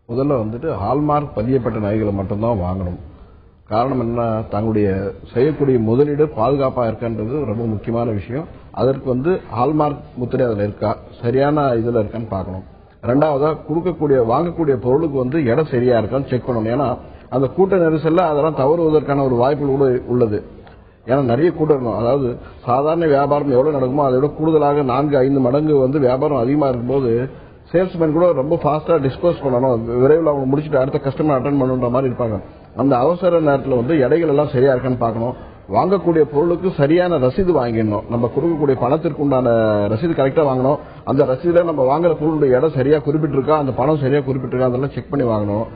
முதல்ல வந்துட்டு ஹால்மார்க் பதியப்பட்ட நகைகளை மட்டும்தான் வாங்கணும். காரணம் என்ன, தங்களுடைய செய்யக்கூடிய முதலீடு பாதுகாப்பா இருக்கான்றது ரொம்ப முக்கியமான விஷயம். அதற்கு ஹால்மார்க் முத்திரை அதுல இருக்கா, சரியான இதுல இருக்கான்னு பார்க்கணும். ரெண்டாவதா வாங்கக்கூடிய பொருளுக்கு இடம் சரியா இருக்கான்னு செக் பண்ணணும். ஏன்னா அந்த கூட்ட நெரிசல்ல அதெல்லாம் தவறுவதற்கான ஒரு வாய்ப்பு கூட உள்ளது. ஏன்னா நிறைய கூட்டம் இருக்கும். அதாவது சாதாரண வியாபாரம் எவ்வளவு நடக்குமோ அதை விட கூடுதலாக 4-5 மடங்கு வியாபாரம் அதிகமா இருக்கும்போது சேல்ஸ்மேன் கூட ரொம்ப ஃபாஸ்டா டிஸ்போஸ் பண்ணணும், விரைவில் அவங்க முடிச்சுட்டு அடுத்த கஸ்டமர் அட்டன் பண்ணுன்ற மாதிரி இருப்பாங்க. அந்த அவசர நேரத்தில் எடைகள் எல்லாம் சரியா இருக்கான்னு பார்க்கணும். வாங்கக்கூடிய பொருளுக்கு சரியான ரசீது வாங்கிடணும். நம்ம கொடுக்கக்கூடிய பணத்திற்கு உண்டான ரசீது கரெக்டா வாங்கணும். அந்த ரசீதுல நம்ம வாங்குற பொருளுடைய இடம் சரியா குறிப்பிட்டிருக்கா, அந்த பணம் சரியா குறிப்பிட்டிருக்கா, அதெல்லாம் செக் பண்ணி வாங்கணும்.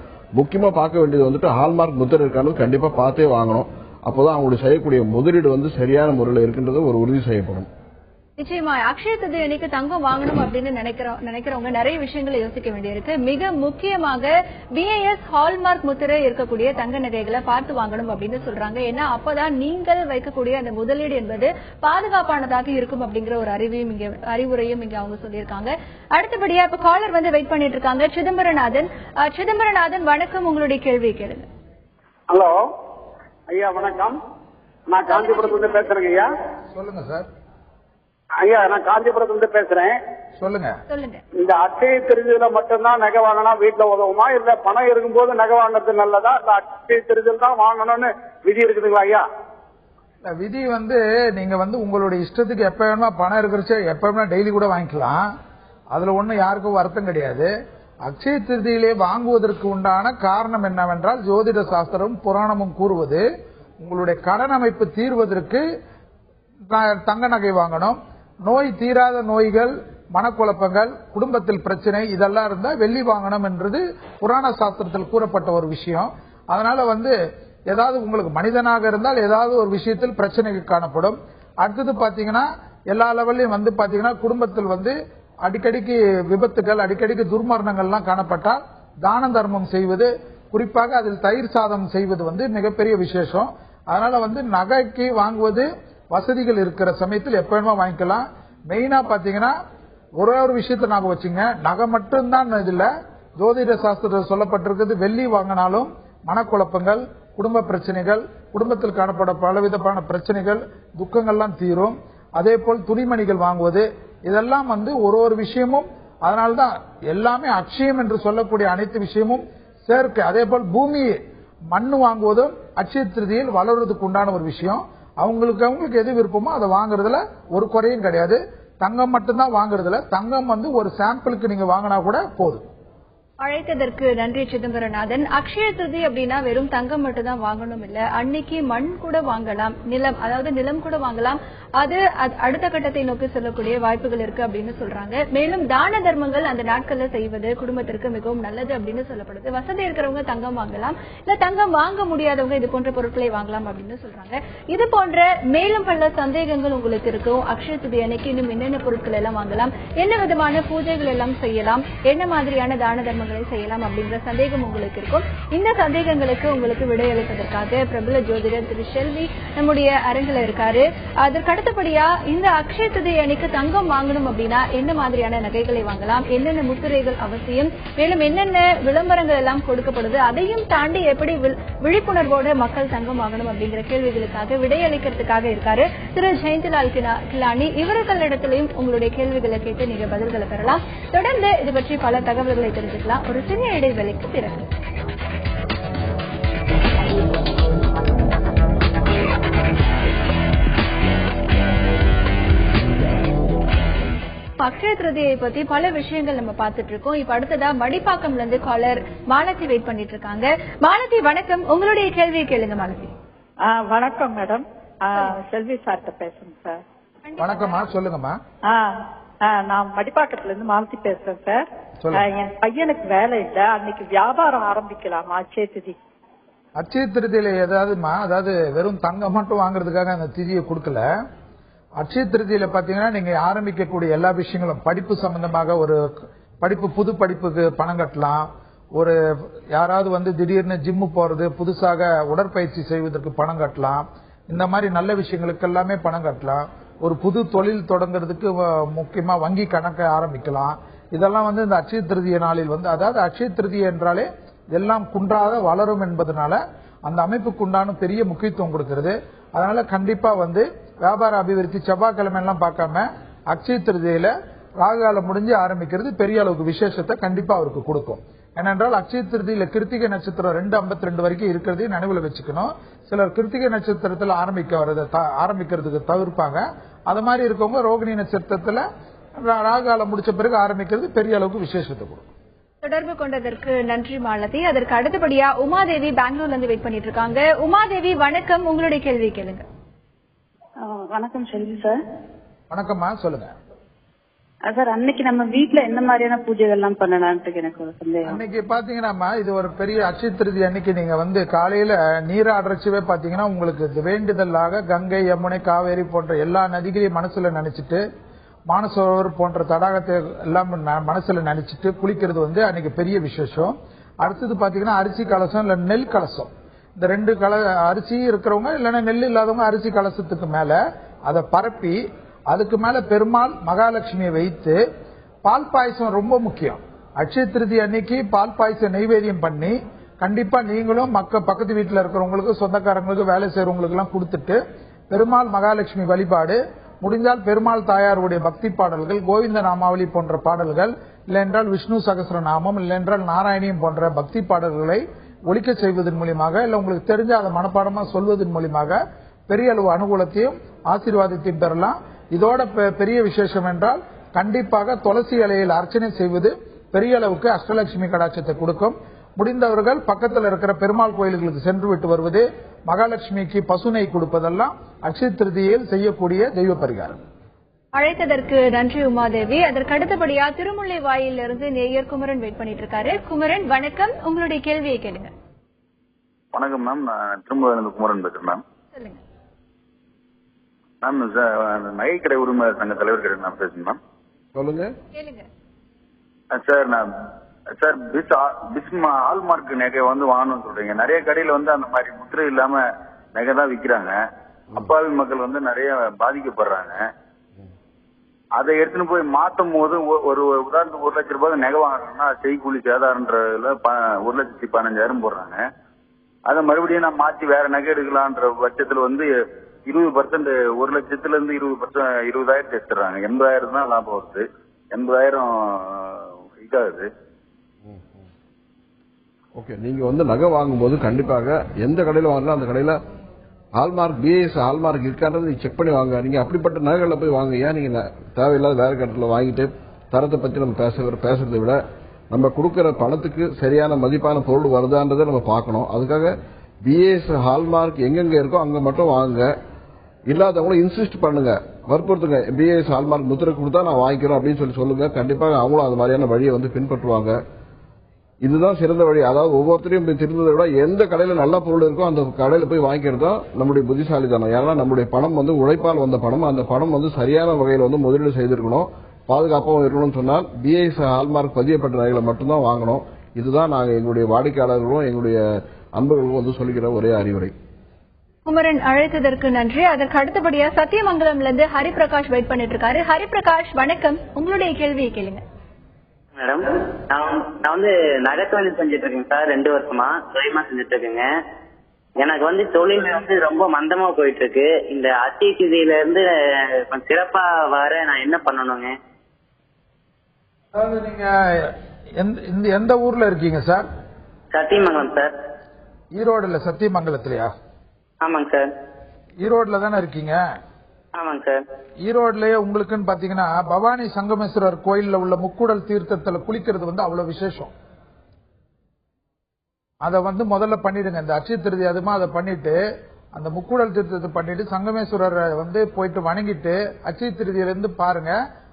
முக்கியமா பார்க்க வேண்டியது ஹால்மார்க் முத்திரை இருக்கான்னு கண்டிப்பா பார்த்தே வாங்கணும். அப்போதான் அவங்களுடைய செய்யக்கூடிய முதலீடு சரியான முறையில் இருக்கின்றது ஒரு உறுதி செய்யப்படும். நிச்சயமா அக்ஷய திருதி அன்னைக்கு தங்கம் வாங்கணும் அப்படின்னு நினைக்கிறவங்க நிறைய விஷயங்களை யோசிக்க வேண்டியிருக்கு. மிக முக்கியமாக BIS ஹால்மார்க் முத்திரை இருக்கக்கூடிய தங்க நகைகளை பார்த்து வாங்கணும் அப்படின்னு சொல்றாங்க. ஏன்னா அப்பதான் நீங்கள் வைக்கக்கூடிய அந்த முதலீடு என்பது பாதுகாப்பானதாக இருக்கும் அப்படிங்கிற ஒரு அறிவுரையும் இங்க அவங்க சொல்லியிருக்காங்க. அடுத்தபடியா இப்ப காலர் வெயிட் பண்ணிட்டு இருக்காங்க. சிதம்பரநாதன் வணக்கம், உங்களுடைய கேள்வி கேளுங்க. ஹலோ ஐயா, வணக்கம். நான் காஞ்சிபுரத்துல பேசுறேங்க ஐயா. சொல்லுங்க சார். ஐயா, நான் காஞ்சிபுரத்துல பேசுறேன். சொல்லுங்க. இந்த அட்சய திருதியில மட்டும்தான் நகை வாங்கினா வீட்டுல உதவுமா, இல்ல பணம் இருக்கும்போது நகை வாங்குறது நல்லதா, இல்ல அட்சய திருதியில் தான் வாங்கணும்னு விதி இருக்குதுங்களா ஐயா? விதி நீங்க உங்களுடைய இஷ்டத்துக்கு எப்ப வேணுமா பணம் இருக்கிறச்ச எப்ப வேணா டெய்லி கூட வாங்கிக்கலாம். அதுல ஒண்ணு யாருக்கும் வருத்தம் கிடையாது. அக்ஷய திருதியிலே வாங்குவதற்கு உண்டான காரணம் என்னவென்றால் ஜோதிட சாஸ்திரமும் புராணமும் கூறுவது உங்களுடைய கடன் அமைப்பு தீர்வதற்கு தங்க நகை வாங்கணும். நோய் தீராத நோய்கள், மனக்குழப்பங்கள், குடும்பத்தில் பிரச்சனை இதெல்லாம் இருந்தா வெள்ளி வாங்கணும் என்றது புராண சாஸ்திரத்தில் கூறப்பட்ட ஒரு விஷயம். அதனால ஏதாவது உங்களுக்கு மனிதனாக இருந்தால் ஏதாவது ஒரு விஷயத்தில் பிரச்சனைகள் காணப்படும். அடுத்தது பாத்தீங்கன்னா எல்லா லெவல்லையும் பாத்தீங்கன்னா குடும்பத்தில் அடிக்கடிக்கு விபத்துகள், அடிக்கடிக்கு துர்மரணங்கள்லாம் காணப்பட்டால் தான தர்மம் செய்வது, குறிப்பாக அதில் தயிர் சாதம் செய்வது மிகப்பெரிய விசேஷம். அதனால நகைக்கு வாங்குவது வசதிகள் இருக்கிற சமயத்தில் எப்ப வேணுமா வாங்கிக்கலாம். மெயினா பாத்தீங்கன்னா ஒரே ஒரு விஷயத்தை நாங்க வச்சுங்க, நகை மட்டும்தான் இதுல ஜோதிட சாஸ்திரத்தில் சொல்லப்பட்டிருக்கிறது. வெள்ளி வாங்கினாலும் மனக்குழப்பங்கள், குடும்ப பிரச்சனைகள், குடும்பத்தில் காணப்பட பலவிதமான பிரச்சனைகள், துக்கங்கள்லாம் தீரும். அதே போல் துணிமணிகள் வாங்குவது இதெல்லாம் ஒரு விஷயமும். அதனால்தான் எல்லாமே அட்சயம் என்று சொல்லக்கூடிய அனைத்து விஷயமும் சேர்க்கை. அதே போல் பூமி மண்ணு வாங்குவதும் அட்சய திருதியில் வளர்வதற்கு உண்டான ஒரு விஷயம். அவங்களுக்கு எது விருப்பமோ அதை வாங்குறதுல ஒரு குறையும் கிடையாது. தங்கம் மட்டும்தான் வாங்குறதுல, தங்கம் ஒரு சாம்பிளுக்கு நீங்க வாங்கினா கூட போதும். அழைத்ததற்கு நன்றி சிதம்பரநாதன். அக்ஷய திருதி அப்படின்னா வெறும் தங்கம் மட்டும் தான் வாங்கணும் இல்ல, அன்னைக்கு மண் கூட வாங்கலாம், நிலம் கூட வாங்கலாம். அது அடுத்த கட்டத்தை நோக்கி செல்லக்கூடிய வாய்ப்புகள் இருக்கு அப்படின்னு சொல்றாங்க. மேலும் தான தர்மங்கள் அந்த நாட்கள்ல செய்வது குடும்பத்திற்கு மிகவும் நல்லது அப்படின்னு சொல்லப்படுது. வசதி இருக்கிறவங்க தங்கம் வாங்கலாம், இல்ல தங்கம் வாங்க முடியாதவங்க இது போன்ற பொருட்களை வாங்கலாம் அப்படின்னு சொல்றாங்க. இது போன்ற மேலும் பல சந்தேகங்கள் உங்களுக்கு இருக்கும். அக்ஷய திருதி அன்னைக்கு இன்னும் என்னென்ன பொருட்கள் எல்லாம் வாங்கலாம், என்ன விதமான பூஜைகள் எல்லாம் செய்யலாம், என்ன மாதிரியான தான தர்மங்கள் செய்யலாம் அப்படிங்கிற சந்தேகம் உங்களுக்கு இருக்கும். இந்த சந்தேகங்களுக்கு உங்களுக்கு விடையளிப்பதற்காக பிரபல ஜோதிடர் திரு ஷெல்வி நம்முடைய அரங்கில் இருக்காரு. அதற்கு அடுத்தபடியா இந்த அக்ஷய திருதி அன்னைக்கு தங்கம் வாங்கணும் அப்படின்னா என்ன மாதிரியான நகைகளை வாங்கலாம், என்னென்ன முத்திரைகள் அவசியம், மேலும் என்னென்ன விளம்பரங்கள் எல்லாம் கொடுக்கப்படுது, அதையும் தாண்டி எப்படி விழிப்புணர்வோடு மக்கள் தங்கம் வாங்கணும் அப்படிங்கிற கேள்விகளுக்காக விடையளிக்கிறதுக்காக இருக்காரு திரு ஜெயந்திலால் கிலானி. இவர்களிடத்திலையும் உங்களுடைய கேள்விகளை கேட்டு நீங்க பதில்களை பெறலாம். தொடர்ந்து இது பற்றி பல தகவல்களை தெரிஞ்சுக்கலாம். ஒரு சிறிய இடைவெளிக்கு பிறகு அக்ஷய திருதியை பத்தி பல விஷயங்கள் நம்ம பார்த்துட்டு இருக்கோம். இப்ப அடுத்ததா மடிப்பாக்கம்ல இருந்து காலர் மாலதி வெயிட் பண்ணிட்டு இருக்காங்க. மாலதி வணக்கம், உங்களுடைய கேள்வியை கேளுங்க. மாலதி வணக்கம் மேடம், செல்வி சார்ட்ட பேசுங்க சார். வணக்கம்மா, சொல்லுங்கம்மா. நான் மடிப்பாக்கத்துல இருந்து மாலத்தி பேசுறேன் சார். என் பையனுக்கு வேலை இல்ல, அன்னைக்கு வியாபாரம் ஆரம்பிக்கலாமா அட்சய திதி? அட்சய திருதியில அதாவது வெறும் தங்கம் மட்டும் வாங்குறதுக்காக அந்த திதியை கொடுக்கல. அட்சய திருதியில பாத்தீங்கன்னா நீங்க ஆரம்பிக்கக்கூடிய எல்லா விஷயங்களும் படிப்பு சம்பந்தமாக, ஒரு புது படிப்புக்கு பணம் கட்டலாம், ஒரு யாராவது திடீர்னு ஜிம்மு போறது, புதுசாக உடற்பயிற்சி செய்வதற்கு பணம் கட்டலாம், இந்த மாதிரி நல்ல விஷயங்களுக்கு எல்லாமே பணம் கட்டலாம். ஒரு புது தொழில் தொடங்குறதுக்கு முக்கியமா வங்கி கணக்கை ஆரம்பிக்கலாம். இதெல்லாம் இந்த அட்சய திருதிய நாளில் அதாவது அட்சய திருதியை என்றாலே எல்லாம் குன்றாத வளரும் என்பதனால அந்த அமைப்புக்கு உண்டான பெரிய முக்கியத்துவம் கொடுக்கிறது. அதனால கண்டிப்பா வியாபார அபிவிருத்தி செவ்வாய்க்கிழமை எல்லாம் பார்க்காம அட்சய திருதியில ராகுகாலம் முடிஞ்சு ஆரம்பிக்கிறது பெரிய அளவுக்கு விசேஷத்தை கண்டிப்பா அவருக்கு கொடுக்கும். ஏனென்றால் அட்சய திருதியில கிருத்திகை நட்சத்திரம் 2:52 வரைக்கும் இருக்கிறதையும் நினைவுல வச்சுக்கணும். சிலர் கிருத்திகை நட்சத்திரத்தில் ஆரம்பிக்கிறதுக்கு தவிர்ப்பாங்க. அது மாதிரி இருக்கவங்க ரோகிணி நட்சத்திரத்துல ராகுகாலம் முடிச்ச பிறகு ஆரம்பிக்கிறது பெரிய அளவுக்கு விசேஷத்தை கொடுக்கும். தொடர்பு கொண்டதற்கு நன்றி மாலதி. அதற்கு அடுத்தபடியா உமாதேவி பெங்களூர்ல இருந்து வெயிட் பண்ணிட்டு இருக்காங்க. உமாதேவி வணக்கம், உங்களுடைய கேள்வி கேளுங்க. வணக்கம் செல்வி சார். வணக்கம்மா, சொல்லுங்க சார். அன்னைக்கு நம்ம வீட்டுல என்ன மாதிரியான பூஜைகள் எல்லாம் பண்ணலாம்னு எனக்கு ஒரு சந்தேகம். அன்னைக்கு பாத்தீங்கன்னா இது ஒரு பெரிய அட்சய திருதி அன்னைக்கு நீங்க காலையில நீராடுறச்சவே பாத்தீங்கன்னா உங்களுக்கு வேண்டுதலாக கங்கை, யமுனை, காவேரி போன்ற எல்லா நதிகளையும் மனசுல நினைச்சிட்டு, மானசரோவர் போன்ற தடாகத்தை எல்லாம் மனசுல நினைச்சிட்டு குளிக்கிறது அன்னைக்கு பெரிய விசேஷம். அடுத்தது பாத்தீங்கன்னா அரிசி கலசம் இல்ல நெல் கலசம், இந்த 2 அரிசி இருக்கிறவங்க இல்லைன்னா நெல் இல்லாதவங்க அரிசி கலசத்துக்கு மேல அதை பரப்பி அதுக்கு மேல பெருமாள் மகாலட்சுமியை வைத்து பால் பாயசம் ரொம்ப முக்கியம். அட்சய திருதி அன்னைக்கு பால் பாயசம் நெய்வேதியம் பண்ணி கண்டிப்பா நீங்களும் பக்கத்து வீட்டுல இருக்கிறவங்களுக்கு, சொந்தக்காரங்களுக்கு, வேலை செய்யறவங்களுக்கு எல்லாம் கொடுத்துட்டு பெருமாள் மகாலட்சுமி வழிபாடு முடிஞ்சால் பெருமாள் தாயாருடைய பக்தி பாடல்கள், கோவிந்த நாமாவளி போன்ற பாடல்கள், இல்லையென்றால் விஷ்ணு சகஸ்ரநாமம், இல்லையென்றால் நாராயணியம் போன்ற பக்தி பாடல்களை ஒலிக்க செய்வதன் மூலியமாக, இல்ல உங்களுக்கு தெரிஞ்ச அதை மனப்பாடமா சொல்வதன் மூலியமாக பெரிய அளவு அனுகூலத்தையும் ஆசீர்வாதத்தையும் பெறலாம். இதோட பெரிய விசேஷம் என்றால் கண்டிப்பாக துளசி இலையில் அர்ச்சனை செய்வது பெரிய அளவுக்கு அஷ்டலட்சுமி கடாட்சத்தை கொடுக்கும். முடிந்தவர்கள் பக்கத்தில் இருக்கிற பெருமாள் கோயில்களுக்கு சென்று விட்டு வருவது, மகாலட்சுமிக்கு பசுனை கொடுப்பதெல்லாம் அட்சய திருதியில் செய்யக்கூடிய தெய்வ பரிகாரம். அழைத்ததற்கு நன்றி உமாதேவி. அதற்கு அடுத்தபடியா திருமுல்லை வாயிலிருந்து நேயர் குமரன் வெயிட் பண்ணிட்டு இருக்காரு. குமரன் வணக்கம், உங்களுடைய கேள்வியை கேளுங்க. வணக்கம் மேம், நான் திருமுல்லையிலிருந்து குமரன் பேசுறேன் மேம். சொல்லுங்க மேம். நகைக்கடை உரிமை சங்க தலைவர் கிட்ட நான் பேசுறேன் மேம். சொல்லுங்க கேளுங்க சார். ஹால்மார்க் நகை வாங்கணும்னு சொல்றீங்க. நிறைய கடையில அந்த மாதிரி முத்திரை இல்லாம நகை தான் விக்கிறாங்க. அப்பாவி மக்கள் நிறைய பாதிக்கப்படுறாங்க. அதை எடுத்துன்னு போய் மாத்தும் போது ஒரு உதாரணத்துக்கு 1 லட்சம் ரூபாய் நகை வாங்கணும்னா செய்கூலி சேதாரன்றதுல 1,15,000 போடுறாங்க. அதை மறுபடியும் நான் மாத்தி வேற நகை எடுக்கலான்ற பட்சத்துல 20% 1 லட்சத்துல இருந்து 20,000 எடுத்துறாங்க. 80,000 தான் லாபம் வருது. 80,000 இதாகுது. ஓகே, நீங்க நகை வாங்கும்போது கண்டிப்பாக எந்த கடையில வாங்கலாம் அந்த கடையில ஹால்மார்க், பிஎஸ் ஹால்மார்க் இருக்கான்றது செக் பண்ணி வாங்க. நீங்க அப்படிப்பட்ட நகைகளை போய் வாங்க. ஏன் நீங்க தேவையில்லாத வேற கடையில் வாங்கிட்டு தரத்தை பத்தி நம்ம பேசுறதை விட நம்ம கொடுக்கற பணத்துக்கு சரியான மதிப்பான பொருள் வருதான்றதை நம்ம பார்க்கணும். அதுக்காக பிஎஸ் ஹால்மார்க் எங்கெங்க இருக்கோ அங்க மட்டும் வாங்க. இல்லாதவங்களும் இன்சிஸ்ட் பண்ணுங்க, வற்புறுத்துங்க. பிஎஸ் ஹால்மார்க் முத்திரை கொடுத்தா நான் வாங்கிக்கிறோம் அப்படின்னு சொல்லுங்க. கண்டிப்பாக அவங்களும் அது மாதிரியான வழியை பின்பற்றுவாங்க. இதுதான் சிறந்த வழி. அதாவது ஒவ்வொருத்தரையும் திருந்ததை விட எந்த கடையில நல்ல பொருள் இருக்கோ அந்த கடையில போய் வாங்கிக்கிறது தான் நம்முடைய புத்திசாலித்தனம். ஏன்னா நம்முடைய பணம் உழைப்பால் வந்த பணம். அந்த பணம் சரியான வகையில் முதலீடு செய்திருக்கணும், பாதுகாப்பாகவும் இருக்கணும்னு சொன்னால் பிஎஸ் ஹால்மார்க் பதியப்பட்ட நகைகளை மட்டும்தான் வாங்கணும். இதுதான் நாங்கள் எங்களுடைய வாடிக்கையாளர்களும் எங்களுடைய அன்பர்களுக்கும் சொல்லிக்கிற ஒரே அறிவுரை. குமரன் அழைத்ததற்கு நன்றி. அதற்கு அடுத்தபடியா சத்தியமங்கலம்ல இருந்து ஹரிபிரகாஷ் வெயிட் பண்ணிட்டு இருக்காரு. ஹரிபிரகாஷ் வணக்கம், உங்களுடைய கேள்வியை கேளுங்க. மேடம், நான் நகை தொழில் செஞ்சுட்டு இருக்கேன் சார். 2 வருஷமா சுயமா செஞ்சுட்டு இருக்கேங்க. எனக்கு தொழில் ரொம்ப மந்தமா போயிட்டு இருக்கு. இந்த அட்சய திதியில இருந்து கொஞ்சம் சிறப்பா வர நான் என்ன பண்ணணுங்க? அதாவது நீங்க எந்த ஊர்ல இருக்கீங்க சார்? சத்தியமங்கலம் சார். ஈரோடுல சத்தியமங்கலத்திலயா? ஆமாங்க சார். ஈரோடுல தானே இருக்கீங்க? ஆமாங்க சார். ஈரோடுலயே உங்களுக்குன்னு பாத்தீங்கன்னா பவானி சங்கமேஸ்வரர் கோயில்ல உள்ள முக்கூடல் தீர்த்தத்துல குளிக்கிறது அவ்வளவு விசேஷம். அதை முதல்ல பண்ணிடுங்க. இந்த அட்சய திருதி அதுமா அதை பண்ணிட்டு அந்த முக்கூடல் தீர்த்தத்தை பண்ணிட்டு சங்கமேஸ்வரரை போயிட்டு வணங்கிட்டு அட்சய திருதியில இருந்து பாருங்க.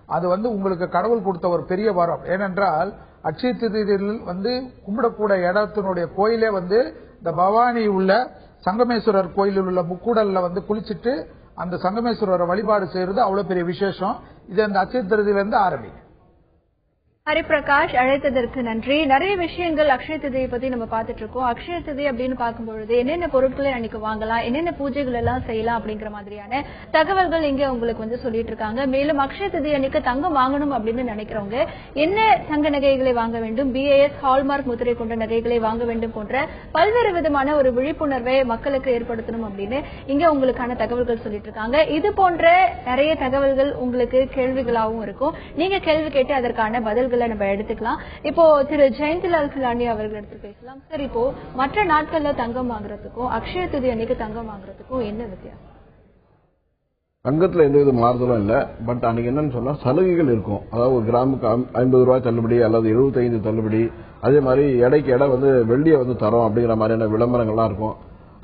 அது உங்களுக்கு கடவுள் கொடுத்த ஒரு பெரிய வரம். ஏனென்றால் அட்சய திருதியில் கும்பிடக்கூட இடத்தினுடைய கோயிலே இந்த பவானி உள்ள சங்கமேஸ்வரர் கோயிலில் உள்ள முக்கூடல்ல குளிச்சுட்டு அந்த சங்கமேஸ்வரரை வழிபாடு செய்யறது அவ்வளவு பெரிய விசேஷம். இது அந்த அட்சய திருதியிலிருந்து ஆரம்பிக்கும். ஹரிபிரகாஷ், அழைத்ததற்கு நன்றி. நிறைய விஷயங்கள் அக்ஷய திருதியை பத்தி நம்ம பாத்துட்டு இருக்கோம். அக்ஷய திருதி அப்படின்னு பார்க்கும்பொழுது என்னென்ன பொருட்களை அன்னைக்கு வாங்கலாம், என்னென்ன பூஜைகள் எல்லாம் செய்யலாம் அப்படிங்கிற மாதிரியான தகவல்கள் இங்க உங்களுக்கு சொல்லிட்டு இருக்காங்க. மேலும் அக்ஷய திருதி அன்னைக்கு தங்கம் வாங்கணும் அப்படின்னு நினைக்கிறவங்க என்ன தங்க நகைகளை வாங்க வேண்டும், BIS ஹால்மார்க் முத்திரை கொண்ட நகைகளை வாங்க வேண்டும் போன்ற பல்வேறு விதமான ஒரு விழிப்புணர்வை மக்களுக்கு ஏற்படுத்தணும் அப்படின்னு இங்க உங்களுக்கான தகவல்கள் சொல்லிட்டு இருக்காங்க. இது போன்ற நிறைய தகவல்கள் உங்களுக்கு கேள்விகளாகவும் இருக்கும். நீங்க கேள்வி கேட்டு அதற்கான பதில்கள் நம்ம எடுத்துக்கலாம். இப்போ திரு ஜெயந்திலால் கிலானி அவர்கள் எடுத்து பேசலாம். சார், இப்போ மற்ற நாட்கள்ல தங்கம் வாங்குறதுக்கும் அக்ஷய திருதி அன்னைக்கு தங்கம் வாங்குறதுக்கும் என்ன வித்தியாசம்? தங்கத்துல எந்தவித மாறுதலும் இல்ல. பட் அன்னைக்கு என்னன்னு சொன்னா சலுகைகள் இருக்கும். அதாவது ஒரு கிராமுக்கு 50 ரூபாய் தள்ளுபடி அல்லது 75 தள்ளுபடி. அதே மாதிரி எடைக்கு எடை வெள்ளியை தரோம் அப்படிங்கிற மாதிரியான விளம்பரங்கள்லாம் இருக்கும்.